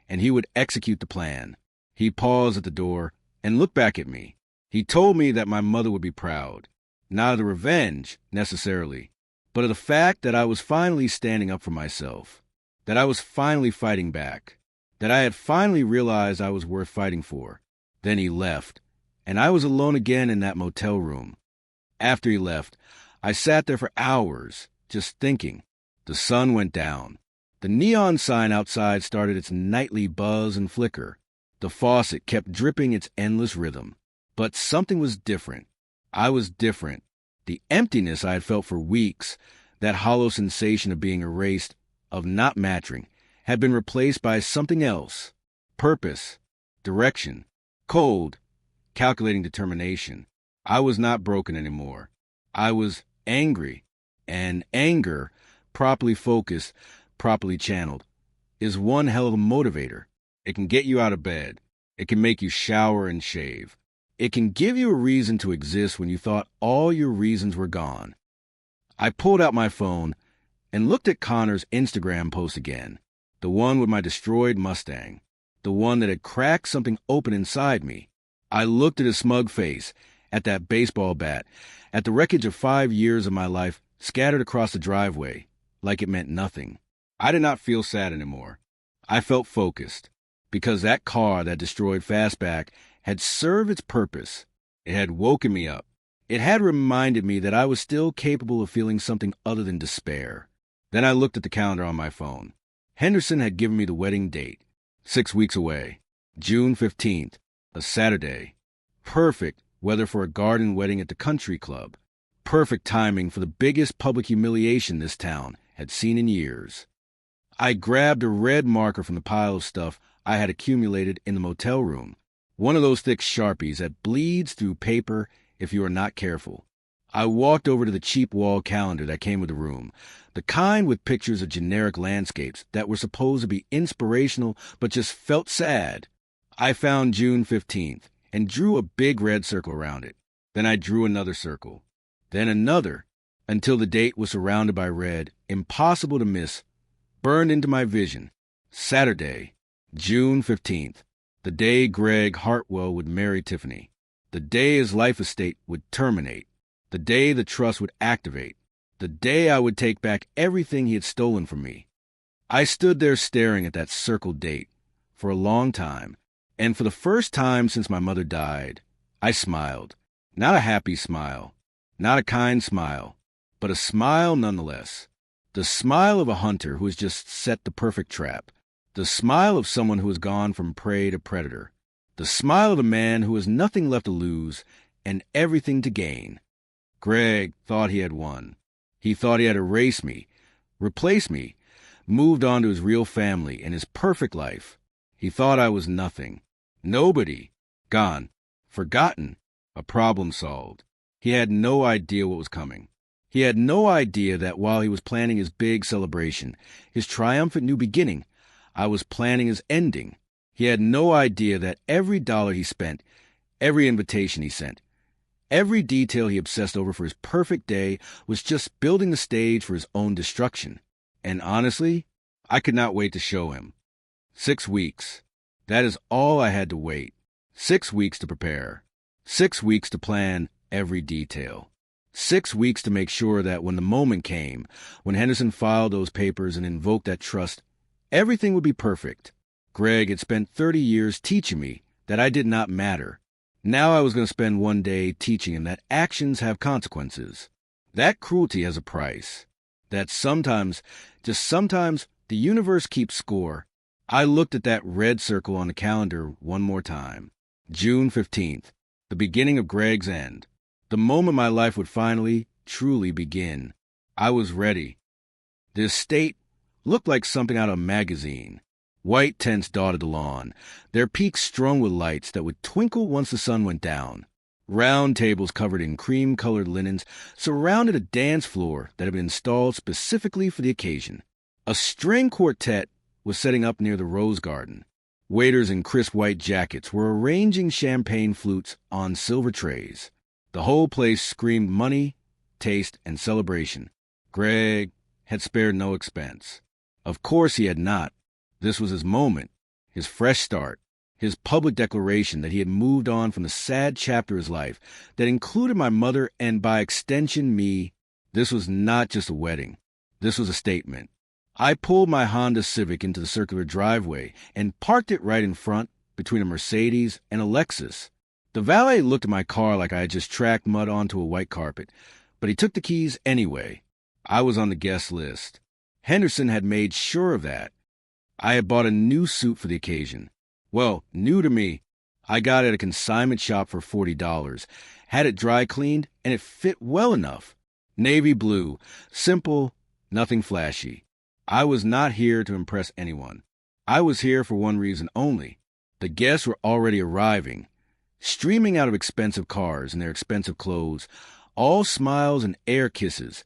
and he would execute the plan. He paused at the door and looked back at me. He told me that my mother would be proud, not of the revenge, necessarily, but of the fact that I was finally standing up for myself, that I was finally fighting back, that I had finally realized I was worth fighting for. Then he left, and I was alone again in that motel room. After he left, I sat there for hours, just thinking. The sun went down. The neon sign outside started its nightly buzz and flicker. The faucet kept dripping its endless rhythm. But something was different. I was different. The emptiness I had felt for weeks, that hollow sensation of being erased, of not matching, had been replaced by something else. Purpose, direction, cold, calculating determination. I was not broken anymore. I was angry, and anger, properly focused, properly channeled, is one hell of a motivator. It can get you out of bed. It can make you shower and shave. It can give you a reason to exist when you thought all your reasons were gone. I pulled out my phone and looked at Connor's Instagram post again, the one with my destroyed Mustang. the one that had cracked something open inside me. I looked at his smug face, at that baseball bat, at the wreckage of 5 years of my life scattered across the driveway, like it meant nothing. I did not feel sad anymore. I felt focused, because that car that destroyed Fastback had served its purpose. It had woken me up. It had reminded me that I was still capable of feeling something other than despair. Then I looked at the calendar on my phone. Henderson had given me the wedding date. 6 weeks away. June 15th. A Saturday. Perfect weather for a garden wedding at the country club. Perfect timing for the biggest public humiliation this town had seen in years. I grabbed a red marker from the pile of stuff I had accumulated in the motel room. One of those thick Sharpies that bleeds through paper if you are not careful. I walked over to the cheap wall calendar that came with the room, the kind with pictures of generic landscapes that were supposed to be inspirational but just felt sad. I found June 15th and drew a big red circle around it. Then I drew another circle. Then another, until the date was surrounded by red, impossible to miss, burned into my vision. Saturday, June 15th, the day Greg Hartwell would marry Tiffany. The day his life estate would terminate. The day the trust would activate. The day I would take back everything he had stolen from me. I stood there staring at that circled date for a long time, and for the first time since my mother died, I smiled. Not a happy smile, not a kind smile, but a smile nonetheless. The smile of a hunter who has just set the perfect trap. The smile of someone who has gone from prey to predator. The smile of a man who has nothing left to lose and everything to gain. Greg thought he had won. He thought he had erased me, replaced me, moved on to his real family and his perfect life. He thought I was nothing. Nobody. Gone. Forgotten. A problem solved. He had no idea what was coming. He had no idea that while he was planning his big celebration, his triumphant new beginning, I was planning his ending. He had no idea that every dollar he spent, every invitation he sent, every detail he obsessed over for his perfect day was just building the stage for his own destruction. And honestly, I could not wait to show him. 6 weeks. That is all I had to wait. 6 weeks to prepare. 6 weeks to plan every detail. 6 weeks to make sure that when the moment came, when Henderson filed those papers and invoked that trust, everything would be perfect. Greg had spent 30 years teaching me that I did not matter. Now I was going to spend one day teaching him that actions have consequences. That cruelty has a price. That sometimes, just sometimes, the universe keeps score. I looked at that red circle on the calendar one more time. June 15th, the beginning of Greg's end. The moment my life would finally, truly begin. I was ready. The estate looked like something out of a magazine. White tents dotted the lawn, their peaks strung with lights that would twinkle once the sun went down. Round tables covered in cream-colored linens surrounded a dance floor that had been installed specifically for the occasion. A string quartet was setting up near the rose garden. Waiters in crisp white jackets were arranging champagne flutes on silver trays. The whole place screamed money, taste, and celebration. Greg had spared no expense. Of course he had not. This was his moment, his fresh start, his public declaration that he had moved on from the sad chapter of his life that included my mother and, by extension, me. This was not just a wedding. This was a statement. I pulled my Honda Civic into the circular driveway and parked it right in front between a Mercedes and a Lexus. The valet looked at my car like I had just tracked mud onto a white carpet, but he took the keys anyway. I was on the guest list. Henderson had made sure of that. I had bought a new suit for the occasion. Well, new to me. I got it at a consignment shop for $40, had it dry cleaned, and it fit well enough. Navy blue, simple, nothing flashy. I was not here to impress anyone. I was here for one reason only. The guests were already arriving, streaming out of expensive cars in their expensive clothes, all smiles and air kisses,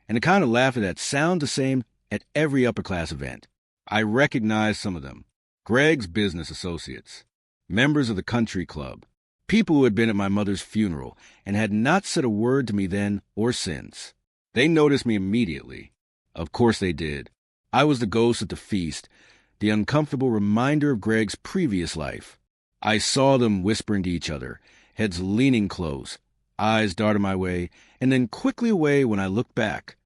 and the kind of laughter that sounds the same at every upper-class event. I recognized some of them. Greg's business associates, members of the country club, people who had been at my mother's funeral and had not said a word to me then or since. They noticed me immediately. Of course they did. I was the ghost at the feast, the uncomfortable reminder of Greg's previous life. I saw them whispering to each other, heads leaning close, eyes darted my way, and then quickly away when I looked back.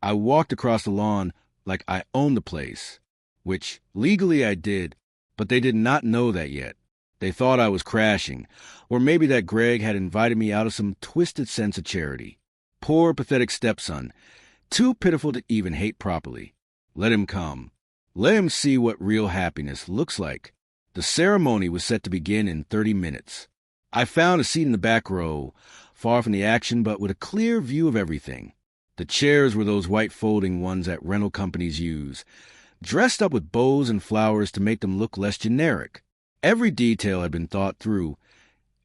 I walked across the lawn like I owned the place, which legally I did, but they did not know that yet. They thought I was crashing, or maybe that Greg had invited me out of some twisted sense of charity. Poor, pathetic stepson, too pitiful to even hate properly. Let him come. Let him see what real happiness looks like. The ceremony was set to begin in 30 minutes. I found a seat in the back row, far from the action but with a clear view of everything. The chairs were those white folding ones that rental companies use, dressed up with bows and flowers to make them look less generic. Every detail had been thought through,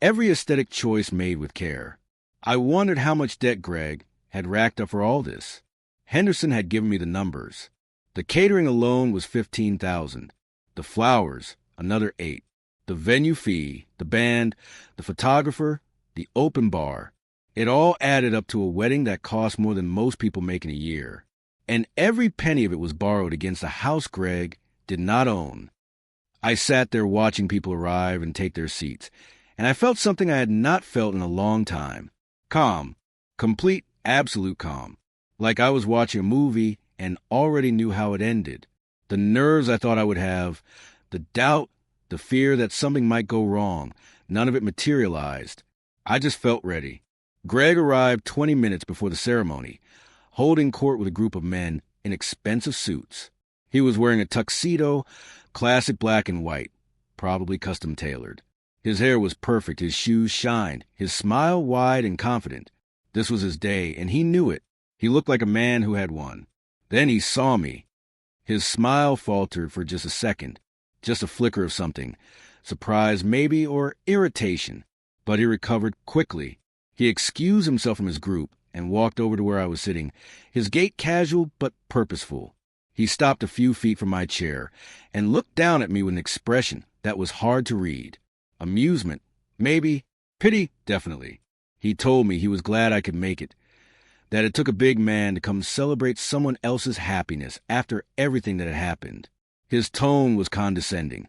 every aesthetic choice made with care. I wondered how much debt Greg had racked up for all this. Henderson had given me the numbers. The catering alone was $15,000. The flowers, another $8,000. The venue fee, the band, the photographer, the open bar. It all added up to a wedding that cost more than most people make in a year. And every penny of it was borrowed against a house Greg did not own. I sat there watching people arrive and take their seats, and I felt something I had not felt in a long time. Calm. Complete, absolute calm. Like I was watching a movie and already knew how it ended. The nerves I thought I would have, the doubt, the fear that something might go wrong, none of it materialized. I just felt ready. Greg arrived 20 minutes before the ceremony, holding court with a group of men in expensive suits. He was wearing a tuxedo, classic black and white, probably custom tailored. His hair was perfect, his shoes shined, his smile wide and confident. This was his day, and he knew it. He looked like a man who had won. Then he saw me. His smile faltered for just a second, just a flicker of something, surprise maybe, or irritation. But he recovered quickly. He excused himself from his group and walked over to where I was sitting, his gait casual but purposeful. He stopped a few feet from my chair and looked down at me with an expression that was hard to read. Amusement, maybe. Pity, definitely. He told me he was glad I could make it, that it took a big man to come celebrate someone else's happiness after everything that had happened. His tone was condescending,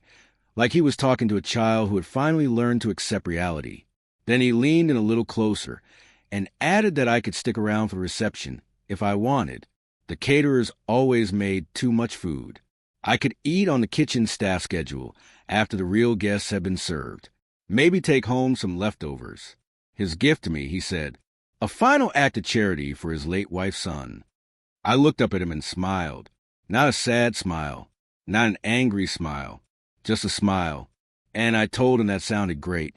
like he was talking to a child who had finally learned to accept reality. Then he leaned in a little closer and added that I could stick around for the reception if I wanted. The caterers always made too much food. I could eat on the kitchen staff schedule after the real guests had been served. Maybe take home some leftovers. His gift to me, he said, a final act of charity for his late wife's son. I looked up at him and smiled. Not a sad smile, not an angry smile, just a smile. And I told him that sounded great,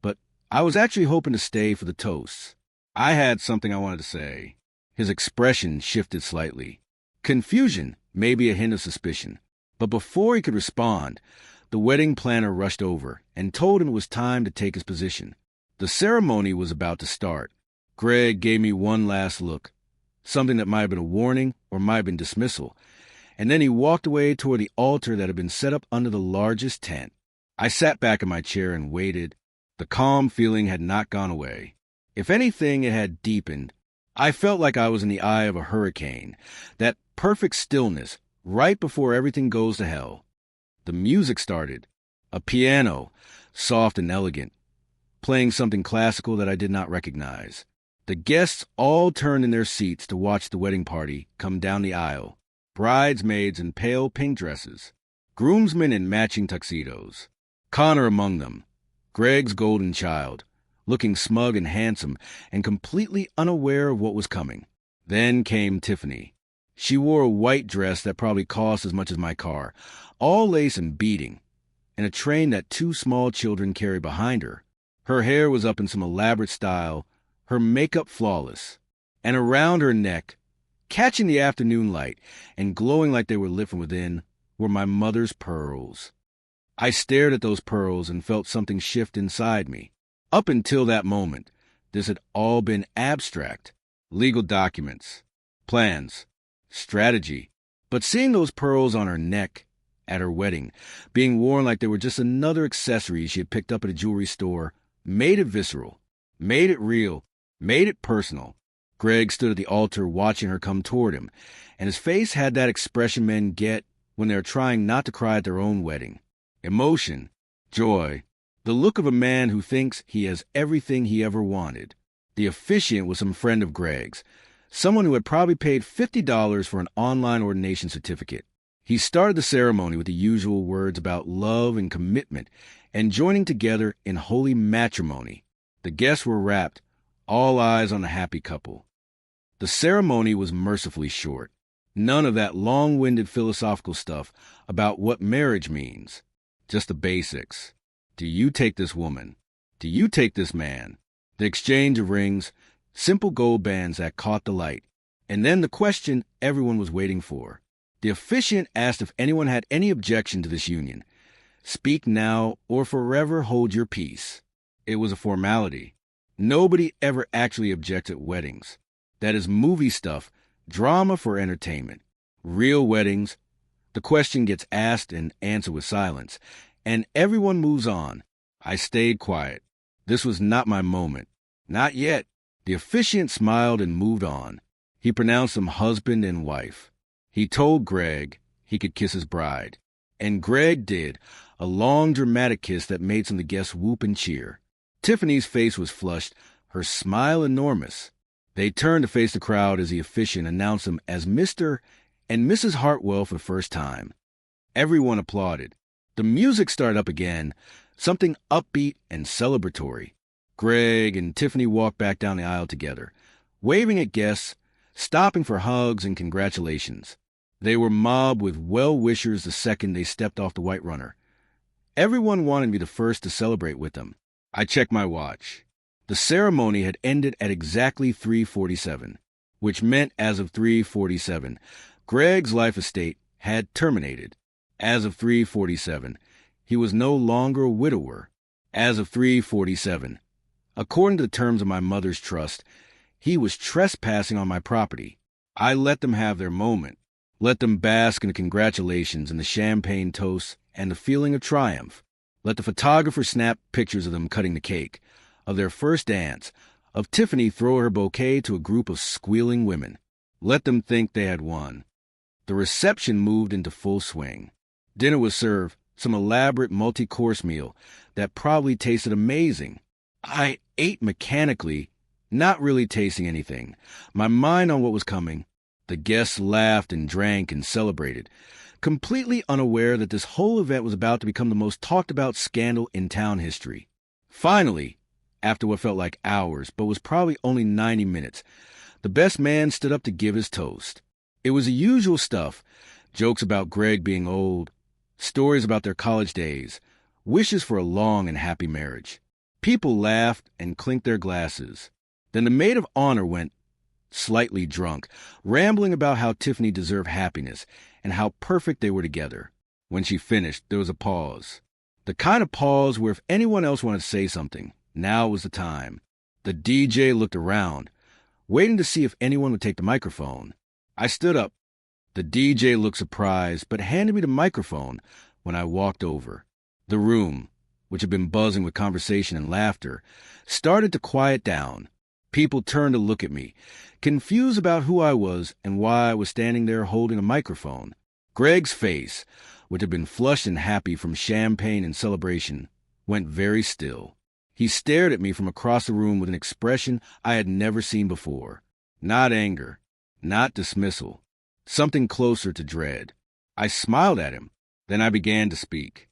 but I was actually hoping to stay for the toasts. I had something I wanted to say. His expression shifted slightly. Confusion, maybe a hint of suspicion. But before he could respond, the wedding planner rushed over and told him it was time to take his position. The ceremony was about to start. Greg gave me one last look, something that might have been a warning or might have been dismissal, and then he walked away toward the altar that had been set up under the largest tent. I sat back in my chair and waited. The calm feeling had not gone away. If anything, it had deepened. I felt like I was in the eye of a hurricane, that perfect stillness right before everything goes to hell. The music started. A piano, soft and elegant, playing something classical that I did not recognize. The guests all turned in their seats to watch the wedding party come down the aisle. Bridesmaids in pale pink dresses, groomsmen in matching tuxedos. Connor among them, Greg's golden child, looking smug and handsome and completely unaware of what was coming. Then came Tiffany. She wore a white dress that probably cost as much as my car, all lace and beading, and a train that 2 small children carried behind her. Her hair was up in some elaborate style, her makeup flawless, and around her neck, catching the afternoon light and glowing like they were lit from within, were my mother's pearls. I stared at those pearls and felt something shift inside me. Up until that moment, this had all been abstract, legal documents, plans, strategy. But seeing those pearls on her neck at her wedding, being worn like they were just another accessory she had picked up at a jewelry store, made it visceral, made it real, made it personal. Greg stood at the altar watching her come toward him, and his face had that expression men get when they're trying not to cry at their own wedding. Emotion, joy, the look of a man who thinks he has everything he ever wanted. The officiant was some friend of Greg's, someone who had probably paid $50 for an online ordination certificate. He started the ceremony with the usual words about love and commitment and joining together in holy matrimony. The guests were rapt, all eyes on the happy couple. The ceremony was mercifully short. None of that long-winded philosophical stuff about what marriage means. Just the basics. Do you take this woman? Do you take this man? The exchange of rings, simple gold bands that caught the light. And then the question everyone was waiting for. The officiant asked if anyone had any objection to this union. Speak now or forever hold your peace. It was a formality. Nobody ever actually objected at weddings. That is movie stuff, drama for entertainment. Real weddings, the question gets asked and answered with silence, and everyone moves on. I stayed quiet. This was not my moment. Not yet. The officiant smiled and moved on. He pronounced them husband and wife. He told Greg he could kiss his bride. And Greg did, a long dramatic kiss that made some of the guests whoop and cheer. Tiffany's face was flushed, her smile enormous. They turned to face the crowd as the officiant announced them as Mr. and Mrs. Hartwell for the first time. Everyone applauded. The music started up again, something upbeat and celebratory. Greg and Tiffany walked back down the aisle together, waving at guests, stopping for hugs and congratulations. They were mobbed with well-wishers the second they stepped off the white runner. Everyone wanted to be the first to celebrate with them. I checked my watch. The ceremony had ended at exactly 3:47, which meant as of 3:47, Greg's life estate had terminated. As of 3:47, he was no longer a widower. As of 3:47, according to the terms of my mother's trust, he was trespassing on my property. I let them have their moment, let them bask in the congratulations and the champagne toasts and the feeling of triumph. Let the photographer snap pictures of them cutting the cake, of their first dance, of Tiffany throw her bouquet to a group of squealing women. Let them think they had won. The reception moved into full swing. Dinner was served, some elaborate multi-course meal that probably tasted amazing. I ate mechanically, not really tasting anything, my mind on what was coming. The guests laughed and drank and celebrated, completely unaware that this whole event was about to become the most talked-about scandal in town history. Finally, after what felt like hours, but was probably only 90 minutes, the best man stood up to give his toast. It was the usual stuff, jokes about Greg being old, stories about their college days, wishes for a long and happy marriage. People laughed and clinked their glasses. Then the maid of honor went, slightly drunk, rambling about how Tiffany deserved happiness and how perfect they were together. When she finished, there was a pause. The kind of pause where if anyone else wanted to say something, now was the time. The DJ looked around, waiting to see if anyone would take the microphone. I stood up. The DJ looked surprised, but handed me the microphone when I walked over. The room, which had been buzzing with conversation and laughter, started to quiet down. People turned to look at me, confused about who I was and why I was standing there holding a microphone. Greg's face, which had been flushed and happy from champagne and celebration, went very still. He stared at me from across the room with an expression I had never seen before. Not anger, not dismissal, something closer to dread. I smiled at him. Then I began to speak.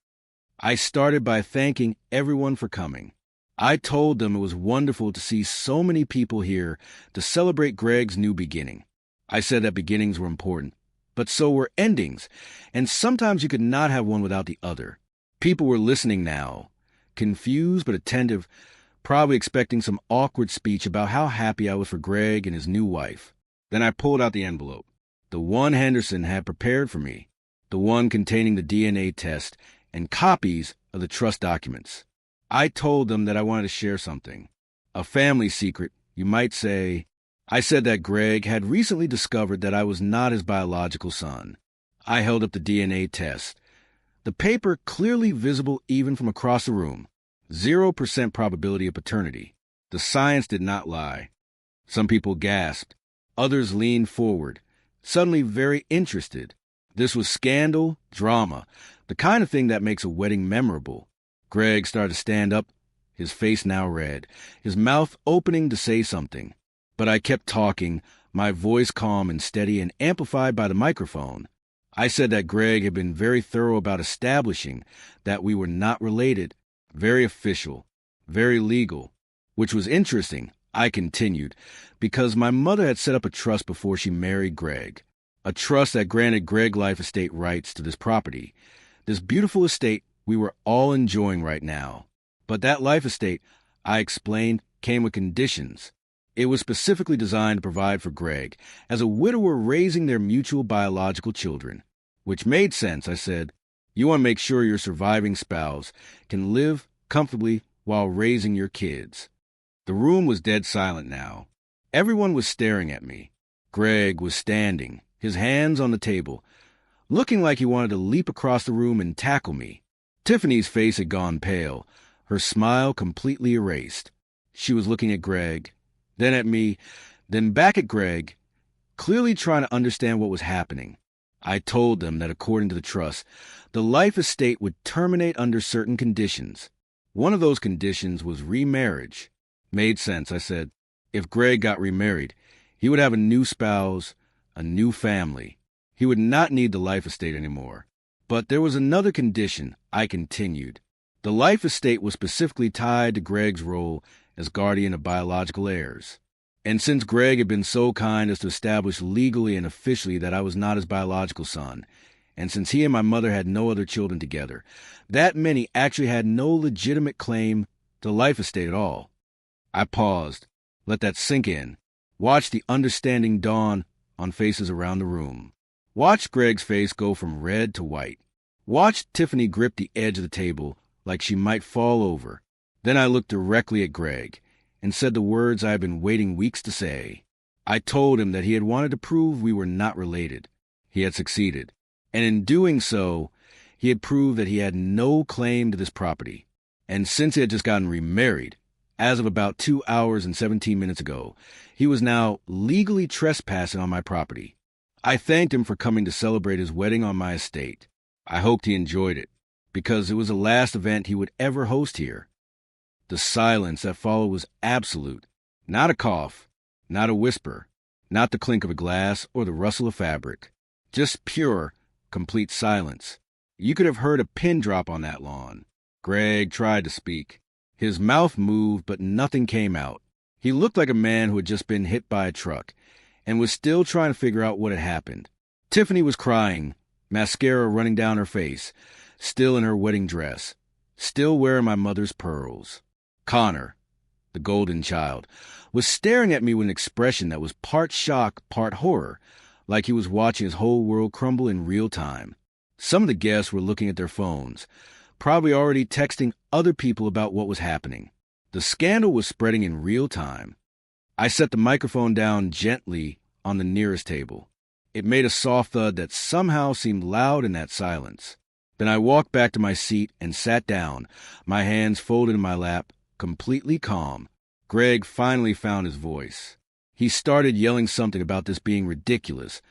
I started by thanking everyone for coming. I told them it was wonderful to see so many people here to celebrate Greg's new beginning. I said that beginnings were important, but so were endings, and sometimes you could not have one without the other. People were listening now, confused but attentive, probably expecting some awkward speech about how happy I was for Greg and his new wife. Then I pulled out the envelope, the one Henderson had prepared for me, the one containing the DNA test and copies of the trust documents. I told them that I wanted to share something, a family secret, you might say. I said that Greg had recently discovered that I was not his biological son. I held up the DNA test, the paper clearly visible even from across the room. 0% probability of paternity. The science did not lie. Some people gasped. Others leaned forward, suddenly very interested. This was scandal, drama, the kind of thing that makes a wedding memorable. Greg started to stand up, his face now red, his mouth opening to say something. But I kept talking, my voice calm and steady and amplified by the microphone. I said that Greg had been very thorough about establishing that we were not related, very official, very legal, which was interesting, I continued, because my mother had set up a trust before she married Greg, a trust that granted Greg life estate rights to this property, this beautiful estate we were all enjoying right now. But that life estate, I explained, came with conditions. It was specifically designed to provide for Greg as a widower raising their mutual biological children, which made sense, I said. You want to make sure your surviving spouse can live comfortably while raising your kids. The room was dead silent now. Everyone was staring at me. Greg was standing, his hands on the table, looking like he wanted to leap across the room and tackle me. Tiffany's face had gone pale, her smile completely erased. She was looking at Greg, then at me, then back at Greg, clearly trying to understand what was happening. I told them that according to the trust, the life estate would terminate under certain conditions. One of those conditions was remarriage. Made sense, I said. If Greg got remarried, he would have a new spouse, a new family. He would not need the life estate anymore. But there was another condition, I continued. The life estate was specifically tied to Greg's role as guardian of biological heirs. And since Greg had been so kind as to establish legally and officially that I was not his biological son, and since he and my mother had no other children together, that meant he actually had no legitimate claim to the life estate at all. I paused, let that sink in, watched the understanding dawn on faces around the room. Watched Greg's face go from red to white. Watched Tiffany grip the edge of the table like she might fall over. Then I looked directly at Greg and said the words I had been waiting weeks to say. I told him that he had wanted to prove we were not related. He had succeeded. And in doing so, he had proved that he had no claim to this property. And since he had just gotten remarried, as of about 2 hours and 17 minutes ago, he was now legally trespassing on my property. I thanked him for coming to celebrate his wedding on my estate. I hoped he enjoyed it, because it was the last event he would ever host here. The silence that followed was absolute. Not a cough, not a whisper, not the clink of a glass or the rustle of fabric. Just pure, complete silence. You could have heard a pin drop on that lawn. Greg tried to speak. His mouth moved, but nothing came out. He looked like a man who had just been hit by a truck and was still trying to figure out what had happened. Tiffany was crying, mascara running down her face, still in her wedding dress, still wearing my mother's pearls. Connor, the golden child, was staring at me with an expression that was part shock, part horror, like he was watching his whole world crumble in real time. Some of the guests were looking at their phones, probably already texting other people about what was happening. The scandal was spreading in real time. I set the microphone down gently on the nearest table. It made a soft thud that somehow seemed loud in that silence. Then I walked back to my seat and sat down, my hands folded in my lap, completely calm. Greg finally found his voice. He started yelling something about this being ridiculous,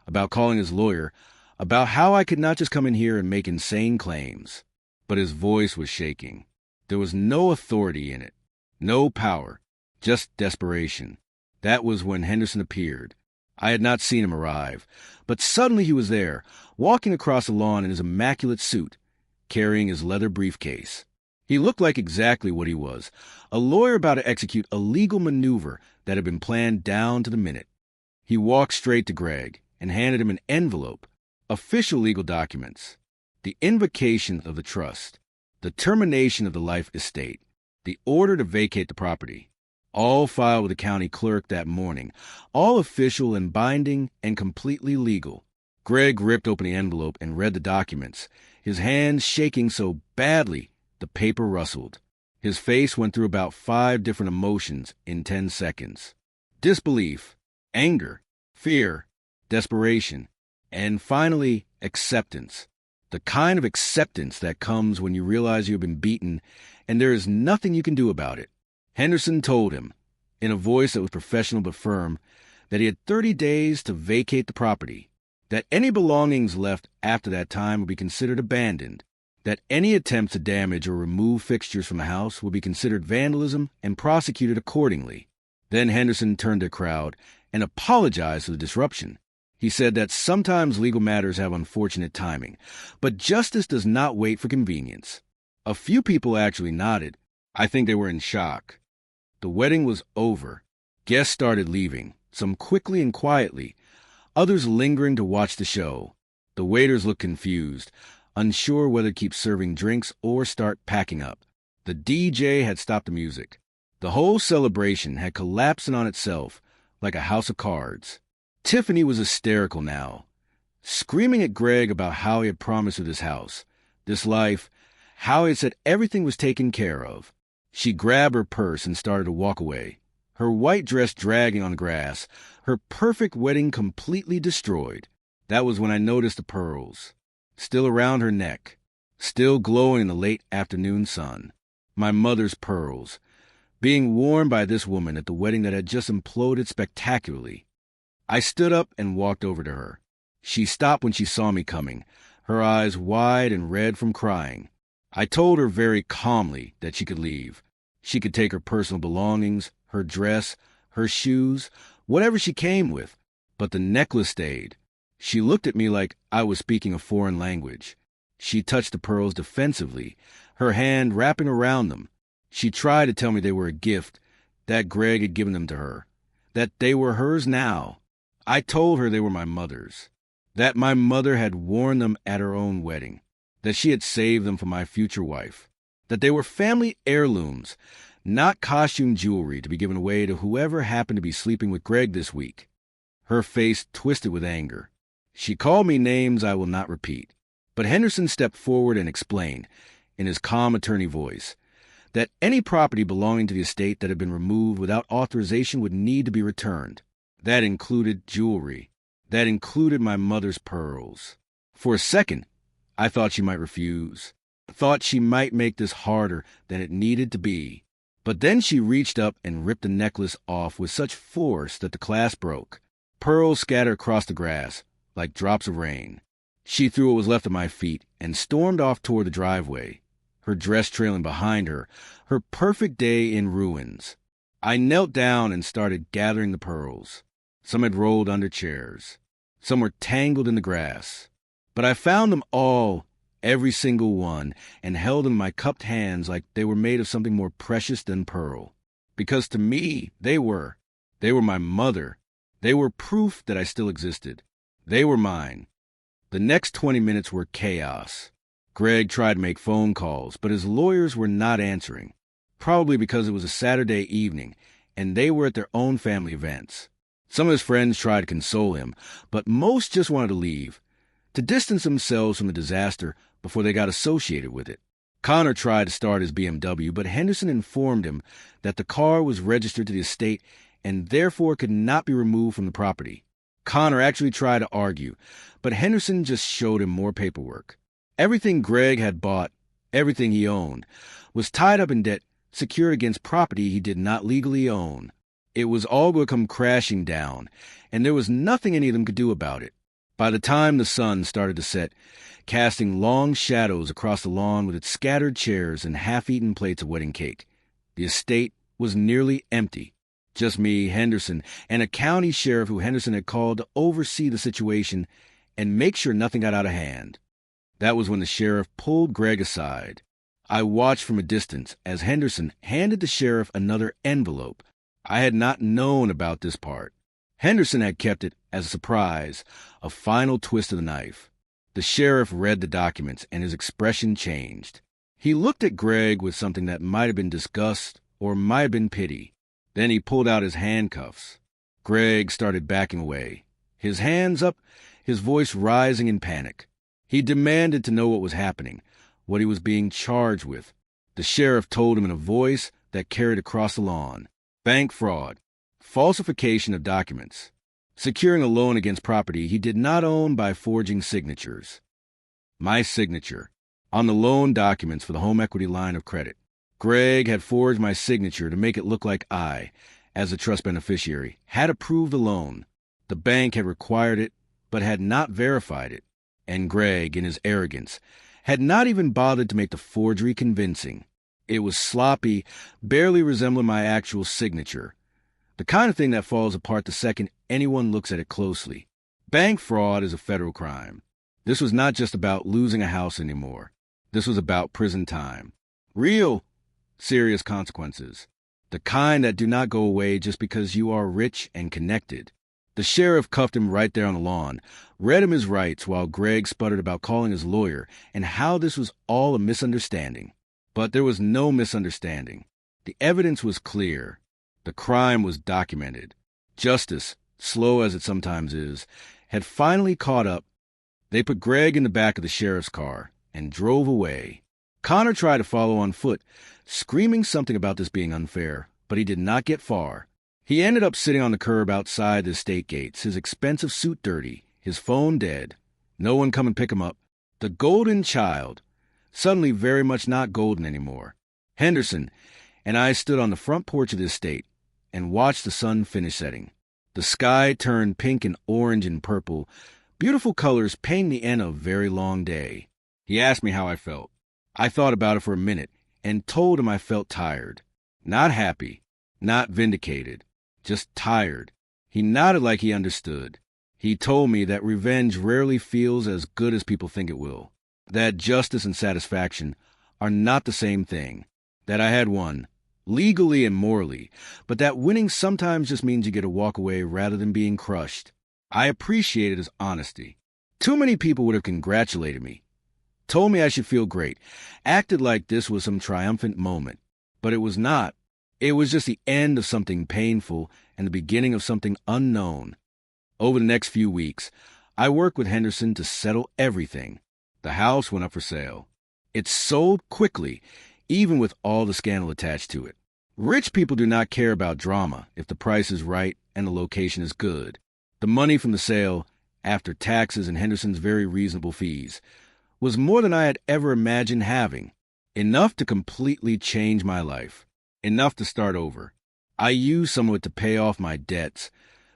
about calling his lawyer, about how I could not just come in here and make insane claims. But his voice was shaking. There was no authority in it, no power, just desperation. That was when Henderson appeared. I had not seen him arrive, but suddenly he was there, walking across the lawn in his immaculate suit, carrying his leather briefcase. He looked like exactly what he was, a lawyer about to execute a legal maneuver that had been planned down to the minute. He walked straight to Greg and handed him an envelope, official legal documents, the invocation of the trust, the termination of the life estate, the order to vacate the property, all filed with the county clerk that morning, all official and binding and completely legal. Greg ripped open the envelope and read the documents, his hands shaking so badly the paper rustled. His face went through about 5 different emotions in 10 seconds. Disbelief, anger, fear, desperation, and finally, acceptance. The kind of acceptance that comes when you realize you have been beaten and there is nothing you can do about it. Henderson told him, in a voice that was professional but firm, that he had 30 days to vacate the property. that any belongings left after that time would be considered abandoned, that any attempt to damage or remove fixtures from the house would be considered vandalism and prosecuted accordingly. Then Henderson turned to the crowd and apologized for the disruption. He said that sometimes legal matters have unfortunate timing, but justice does not wait for convenience. A few people actually nodded. I think they were in shock. The wedding was over. Guests started leaving, some quickly and quietly, others lingering to watch the show. The waiters looked confused, unsure whether to keep serving drinks or start packing up. The DJ had stopped the music. The whole celebration had collapsed in on itself like a house of cards. Tiffany was hysterical now, screaming at Greg about how he had promised her this house, this life, how he had said everything was taken care of. She grabbed her purse and started to walk away, her white dress dragging on the grass, her perfect wedding completely destroyed. That was when I noticed the pearls, still around her neck, still glowing in the late afternoon sun. My mother's pearls, being worn by this woman at the wedding that had just imploded spectacularly. I stood up and walked over to her. She stopped when she saw me coming, her eyes wide and red from crying. I told her very calmly that she could leave. She could take her personal belongings, her dress, her shoes, whatever she came with, but the necklace stayed. She looked at me like I was speaking a foreign language. She touched the pearls defensively, her hand wrapping around them. She tried to tell me they were a gift, that Greg had given them to her, that they were hers now. I told her they were my mother's, that my mother had worn them at her own wedding, that she had saved them for my future wife, that they were family heirlooms, not costume jewelry to be given away to whoever happened to be sleeping with Greg this week. Her face twisted with anger. She called me names I will not repeat, but Henderson stepped forward and explained, in his calm attorney voice, that any property belonging to the estate that had been removed without authorization would need to be returned. That included jewelry. That included my mother's pearls. For a second, I thought she might refuse. Thought she might make this harder than it needed to be. But then she reached up and ripped the necklace off with such force that the clasp broke. Pearls scattered across the grass, like drops of rain. She threw what was left of my feet and stormed off toward the driveway, her dress trailing behind her, her perfect day in ruins. I knelt down and started gathering the pearls. Some had rolled under chairs. Some were tangled in the grass. But I found them all, every single one, and held them in my cupped hands like they were made of something more precious than pearl. Because to me, they were. They were my mother. They were proof that I still existed. They were mine. The next 20 minutes were chaos. Greg tried to make phone calls, but his lawyers were not answering, probably because it was a Saturday evening, and they were at their own family events. Some of his friends tried to console him, but most just wanted to leave, to distance themselves from the disaster before they got associated with it. Connor tried to start his BMW, but Henderson informed him that the car was registered to the estate and therefore could not be removed from the property. Connor actually tried to argue, but Henderson just showed him more paperwork. Everything Greg had bought, everything he owned, was tied up in debt secured against property he did not legally own. It was all going to come crashing down, and there was nothing any of them could do about it. By the time the sun started to set, casting long shadows across the lawn with its scattered chairs and half-eaten plates of wedding cake, the estate was nearly empty. Just me, Henderson, and a county sheriff who Henderson had called to oversee the situation and make sure nothing got out of hand. That was when the sheriff pulled Greg aside. I watched from a distance as Henderson handed the sheriff another envelope. I had not known about this part. Henderson had kept it as a surprise, a final twist of the knife. The sheriff read the documents, and his expression changed. He looked at Greg with something that might have been disgust or might have been pity. Then he pulled out his handcuffs. Greg started backing away, his hands up, his voice rising in panic. He demanded to know what was happening, what he was being charged with. The sheriff told him in a voice that carried across the lawn. Bank fraud, falsification of documents, securing a loan against property he did not own by forging signatures. My signature on the loan documents for the home equity line of credit. Greg had forged my signature to make it look like I, as a trust beneficiary, had approved the loan. The bank had required it, but had not verified it. And Greg, in his arrogance, had not even bothered to make the forgery convincing. It was sloppy, barely resembling my actual signature. The kind of thing that falls apart the second anyone looks at it closely. Bank fraud is a federal crime. This was not just about losing a house anymore. This was about prison time. Real, serious consequences. The kind that do not go away just because you are rich and connected. The sheriff cuffed him right there on the lawn, read him his rights while Greg sputtered about calling his lawyer and how this was all a misunderstanding. But there was no misunderstanding. The evidence was clear. The crime was documented. Justice, slow as it sometimes is, had finally caught up. They put Greg in the back of the sheriff's car and drove away. Connor tried to follow on foot, screaming something about this being unfair, but he did not get far. He ended up sitting on the curb outside the estate gates, his expensive suit dirty, his phone dead. No one come and pick him up. The golden child, suddenly very much not golden anymore. Henderson and I stood on the front porch of the estate and watched the sun finish setting. The sky turned pink and orange and purple, beautiful colors painting the end of a very long day. He asked me how I felt. I thought about it for a minute and told him I felt tired. Not happy, not vindicated, just tired. He nodded like he understood. He told me that revenge rarely feels as good as people think it will, that justice and satisfaction are not the same thing, that I had won, legally and morally, but that winning sometimes just means you get to walk away rather than being crushed. I appreciated his honesty. Too many people would have congratulated me, told me I should feel great, acted like this was some triumphant moment. But it was not. It was just the end of something painful and the beginning of something unknown. Over the next few weeks, I worked with Henderson to settle everything. The house went up for sale. It sold quickly, even with all the scandal attached to it. Rich people do not care about drama if the price is right and the location is good. The money from the sale, after taxes and Henderson's very reasonable fees, was more than I had ever imagined having. Enough to completely change my life. Enough to start over. I used some of it to pay off my debts.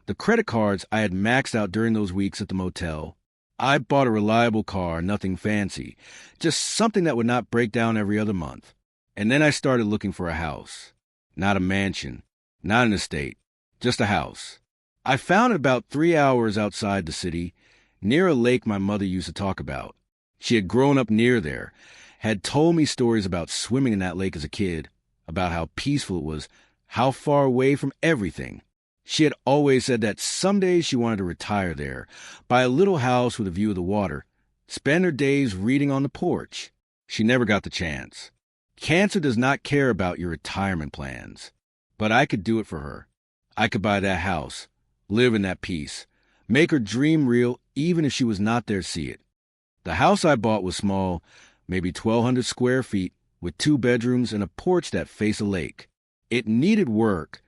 The credit cards I had maxed out during those weeks at the motel. I bought a reliable car, nothing fancy, just something that would not break down every other month. And then I started looking for a house. Not a mansion, not an estate, just a house. I found it about 3 hours outside the city, near a lake my mother used to talk about. She had grown up near there, had told me stories about swimming in that lake as a kid, about how peaceful it was, how far away from everything. She had always said that someday she wanted to retire there, buy a little house with a view of the water, spend her days reading on the porch. She never got the chance. Cancer does not care about your retirement plans. But I could do it for her. I could buy that house, live in that peace, make her dream real even if she was not there to see it. The house I bought was small, maybe 1,200 square feet, with 2 bedrooms and a porch that faced a lake. It needed work,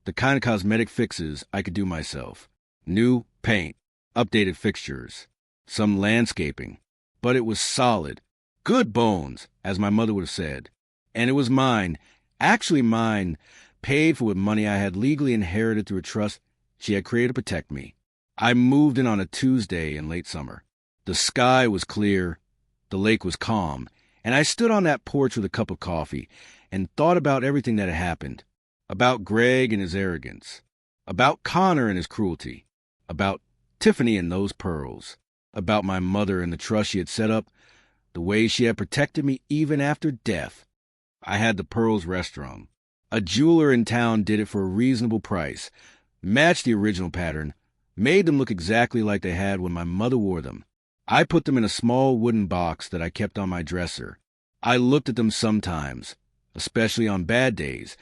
the kind of cosmetic fixes I could do myself. New paint, updated fixtures, some landscaping. But it was solid. Good bones, as my mother would have said. And it was mine, actually mine, paid for with money I had legally inherited through a trust she had created to protect me. I moved in on a Tuesday in late summer. The sky was clear, the lake was calm, and I stood on that porch with a cup of coffee and thought about everything that had happened. About Greg and his arrogance. About Connor and his cruelty. About Tiffany and those pearls. About my mother and the trust she had set up, the way she had protected me even after death. I had the pearls restaurant. A jeweler in town did it for a reasonable price, matched the original pattern, made them look exactly like they had when my mother wore them. I put them in a small wooden box that I kept on my dresser. I looked at them sometimes, especially on bad days,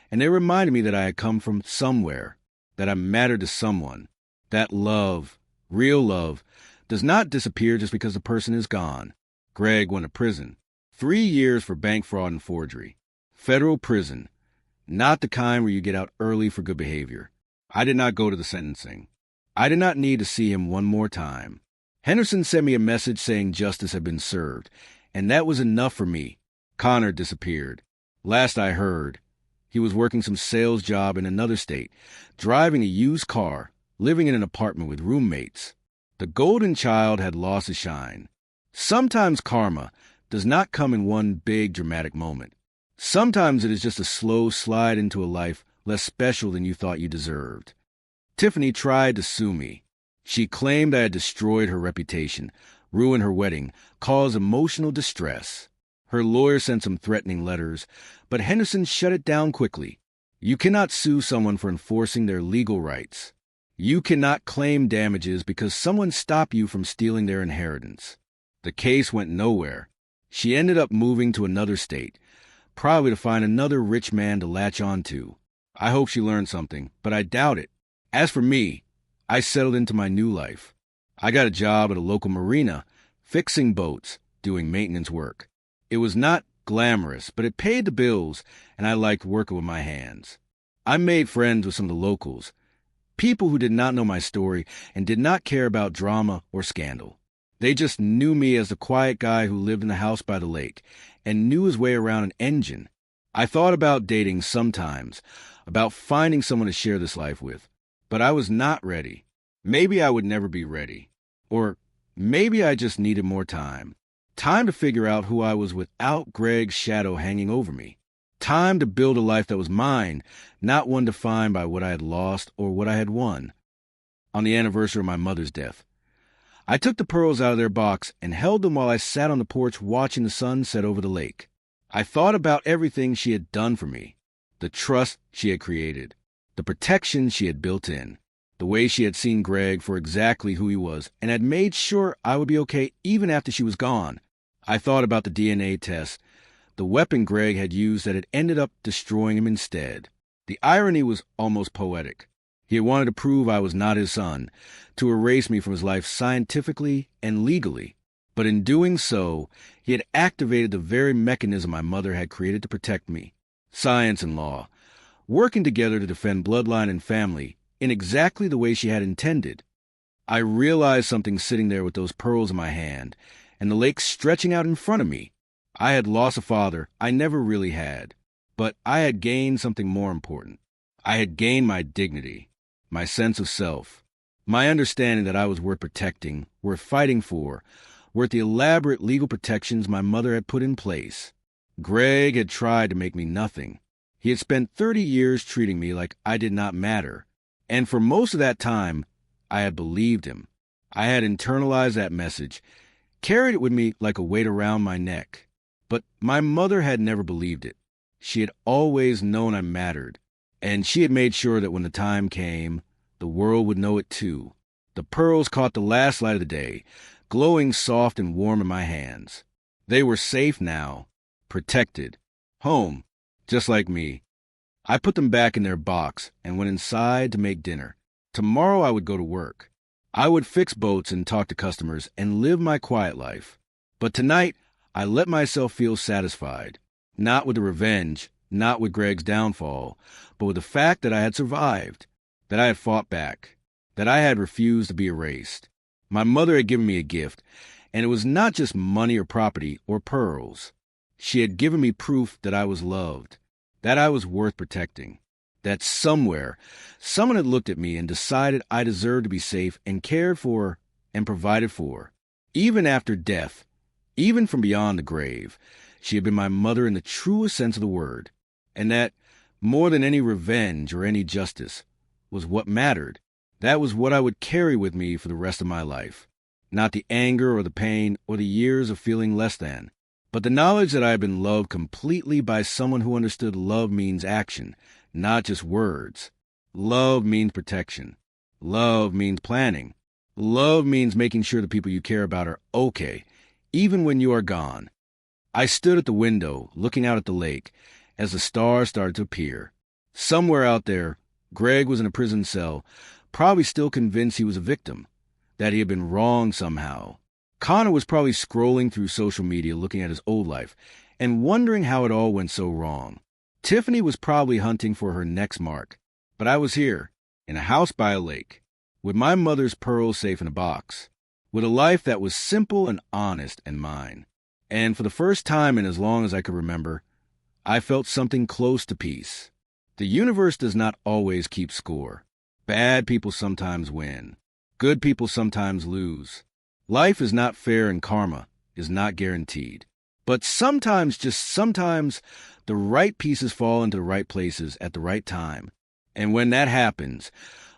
and they reminded me that I had come from somewhere, that I mattered to someone. That love, real love, does not disappear just because the person is gone. Greg went to prison. 3 years for bank fraud and forgery. Federal prison. Not the kind where you get out early for good behavior. I did not go to the sentencing. I did not need to see him one more time. Henderson sent me a message saying justice had been served, and that was enough for me. Connor disappeared. Last I heard, he was working some sales job in another state, driving a used car, living in an apartment with roommates. The golden child had lost its shine. Sometimes karma does not come in one big dramatic moment. Sometimes it is just a slow slide into a life less special than you thought you deserved. Tiffany tried to sue me. She claimed I had destroyed her reputation, ruined her wedding, caused emotional distress. Her lawyer sent some threatening letters, but Henderson shut it down quickly. You cannot sue someone for enforcing their legal rights. You cannot claim damages because someone stopped you from stealing their inheritance. The case went nowhere. She ended up moving to another state, probably to find another rich man to latch on to. I hope she learned something, but I doubt it. As for me, I settled into my new life. I got a job at a local marina, fixing boats, doing maintenance work. It was not glamorous, but it paid the bills, and I liked working with my hands. I made friends with some of the locals, people who did not know my story and did not care about drama or scandal. They just knew me as the quiet guy who lived in the house by the lake and knew his way around an engine. I thought about dating sometimes, about finding someone to share this life with, but I was not ready. Maybe I would never be ready. Or maybe I just needed more time. Time to figure out who I was without Greg's shadow hanging over me. Time to build a life that was mine, not one defined by what I had lost or what I had won. On the anniversary of my mother's death, I took the pearls out of their box and held them while I sat on the porch watching the sun set over the lake. I thought about everything she had done for me, the trust she had created, the protection she had built in, the way she had seen Greg for exactly who he was and had made sure I would be okay even after she was gone. I thought about the DNA test, the weapon Greg had used that had ended up destroying him instead. The irony was almost poetic. He had wanted to prove I was not his son, to erase me from his life scientifically and legally. But in doing so, he had activated the very mechanism my mother had created to protect me. Science and law, working together to defend bloodline and family in exactly the way she had intended. I realized something sitting there with those pearls in my hand, and the lake stretching out in front of me. I had lost a father I never really had, but I had gained something more important. I had gained my dignity, my sense of self, my understanding that I was worth protecting, worth fighting for, worth the elaborate legal protections my mother had put in place. Greg had tried to make me nothing. He had spent 30 years treating me like I did not matter, and for most of that time, I had believed him. I had internalized that message, carried it with me like a weight around my neck. But my mother had never believed it. She had always known I mattered, and she had made sure that when the time came, the world would know it too. The pearls caught the last light of the day, glowing soft and warm in my hands. They were safe now, protected, home, just like me. I put them back in their box and went inside to make dinner. Tomorrow I would go to work. I would fix boats and talk to customers and live my quiet life. But tonight, I let myself feel satisfied, not with the revenge, not with Greg's downfall, but with the fact that I had survived, that I had fought back, that I had refused to be erased. My mother had given me a gift, and it was not just money or property or pearls. She had given me proof that I was loved, that I was worth protecting, that somewhere, someone had looked at me and decided I deserved to be safe and cared for and provided for. Even after death, even from beyond the grave, she had been my mother in the truest sense of the word, and that, more than any revenge or any justice, was what mattered. That was what I would carry with me for the rest of my life. Not the anger or the pain or the years of feeling less than, but the knowledge that I had been loved completely by someone who understood love means action, not just words. Love means protection. Love means planning. Love means making sure the people you care about are okay, even when you are gone. I stood at the window, looking out at the lake, as the stars started to appear. Somewhere out there, Greg was in a prison cell, probably still convinced he was a victim, that he had been wronged somehow. Connor was probably scrolling through social media looking at his old life and wondering how it all went so wrong. Tiffany was probably hunting for her next mark, but I was here, in a house by a lake, with my mother's pearls safe in a box, with a life that was simple and honest and mine. And for the first time in as long as I could remember, I felt something close to peace. The universe does not always keep score. Bad people sometimes win. Good people sometimes lose. Life is not fair and karma is not guaranteed. But sometimes, just sometimes, the right pieces fall into the right places at the right time. And when that happens,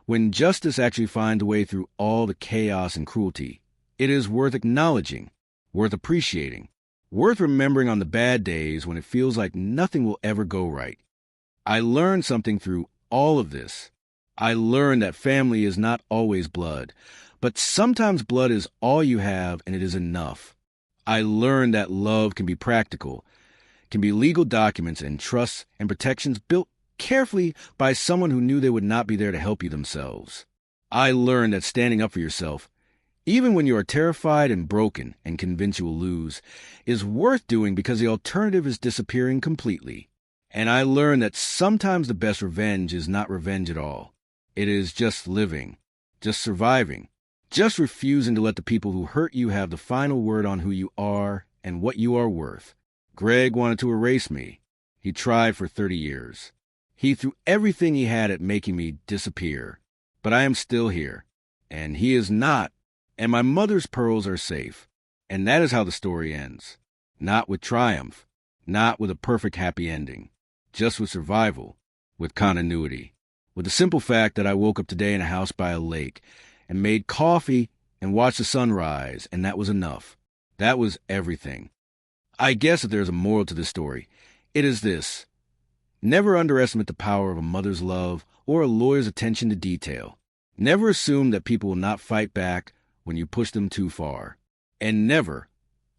when justice actually finds a way through all the chaos and cruelty, it is worth acknowledging, worth appreciating, worth remembering on the bad days when it feels like nothing will ever go right. I learned something through all of this. I learned that family is not always blood, but sometimes blood is all you have and it is enough. I learned that love can be practical, can be legal documents and trusts and protections built carefully by someone who knew they would not be there to help you themselves. I learned that standing up for yourself, even when you are terrified and broken and convinced you will lose, is worth doing because the alternative is disappearing completely. And I learned that sometimes the best revenge is not revenge at all. It is just living, just surviving, just refusing to let the people who hurt you have the final word on who you are and what you are worth. Greg wanted to erase me. He tried for 30 years. He threw everything he had at making me disappear. But I am still here, and he is not, and my mother's pearls are safe. And that is how the story ends. Not with triumph, not with a perfect happy ending, just with survival, with continuity, with the simple fact that I woke up today in a house by a lake and made coffee and watched the sun rise, and that was enough. That was everything. I guess if there's a moral to this story, it is this. Never underestimate the power of a mother's love or a lawyer's attention to detail. Never assume that people will not fight back when you push them too far. And never,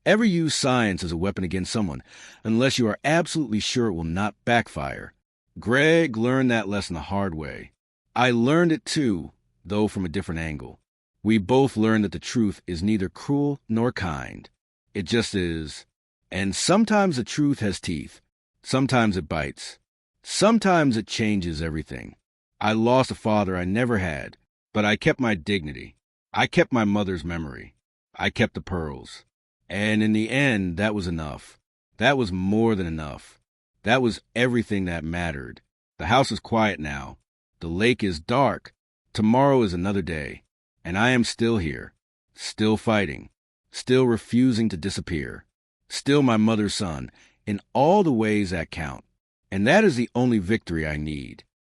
ever use science as a weapon against someone unless you are absolutely sure it will not backfire. Greg learned that lesson the hard way. I learned it too, though from a different angle. We both learned that the truth is neither cruel nor kind. It just is. And sometimes the truth has teeth. Sometimes it bites. Sometimes it changes everything. I lost a father I never had, but I kept my dignity. I kept my mother's memory. I kept the pearls. And in the end, that was enough. That was more than enough. That was everything that mattered. The house is quiet now. The lake is dark. Tomorrow is another day. And I am still here. Still fighting. Still refusing to disappear. Still my mother's son, in all the ways that count. And that is the only victory I need.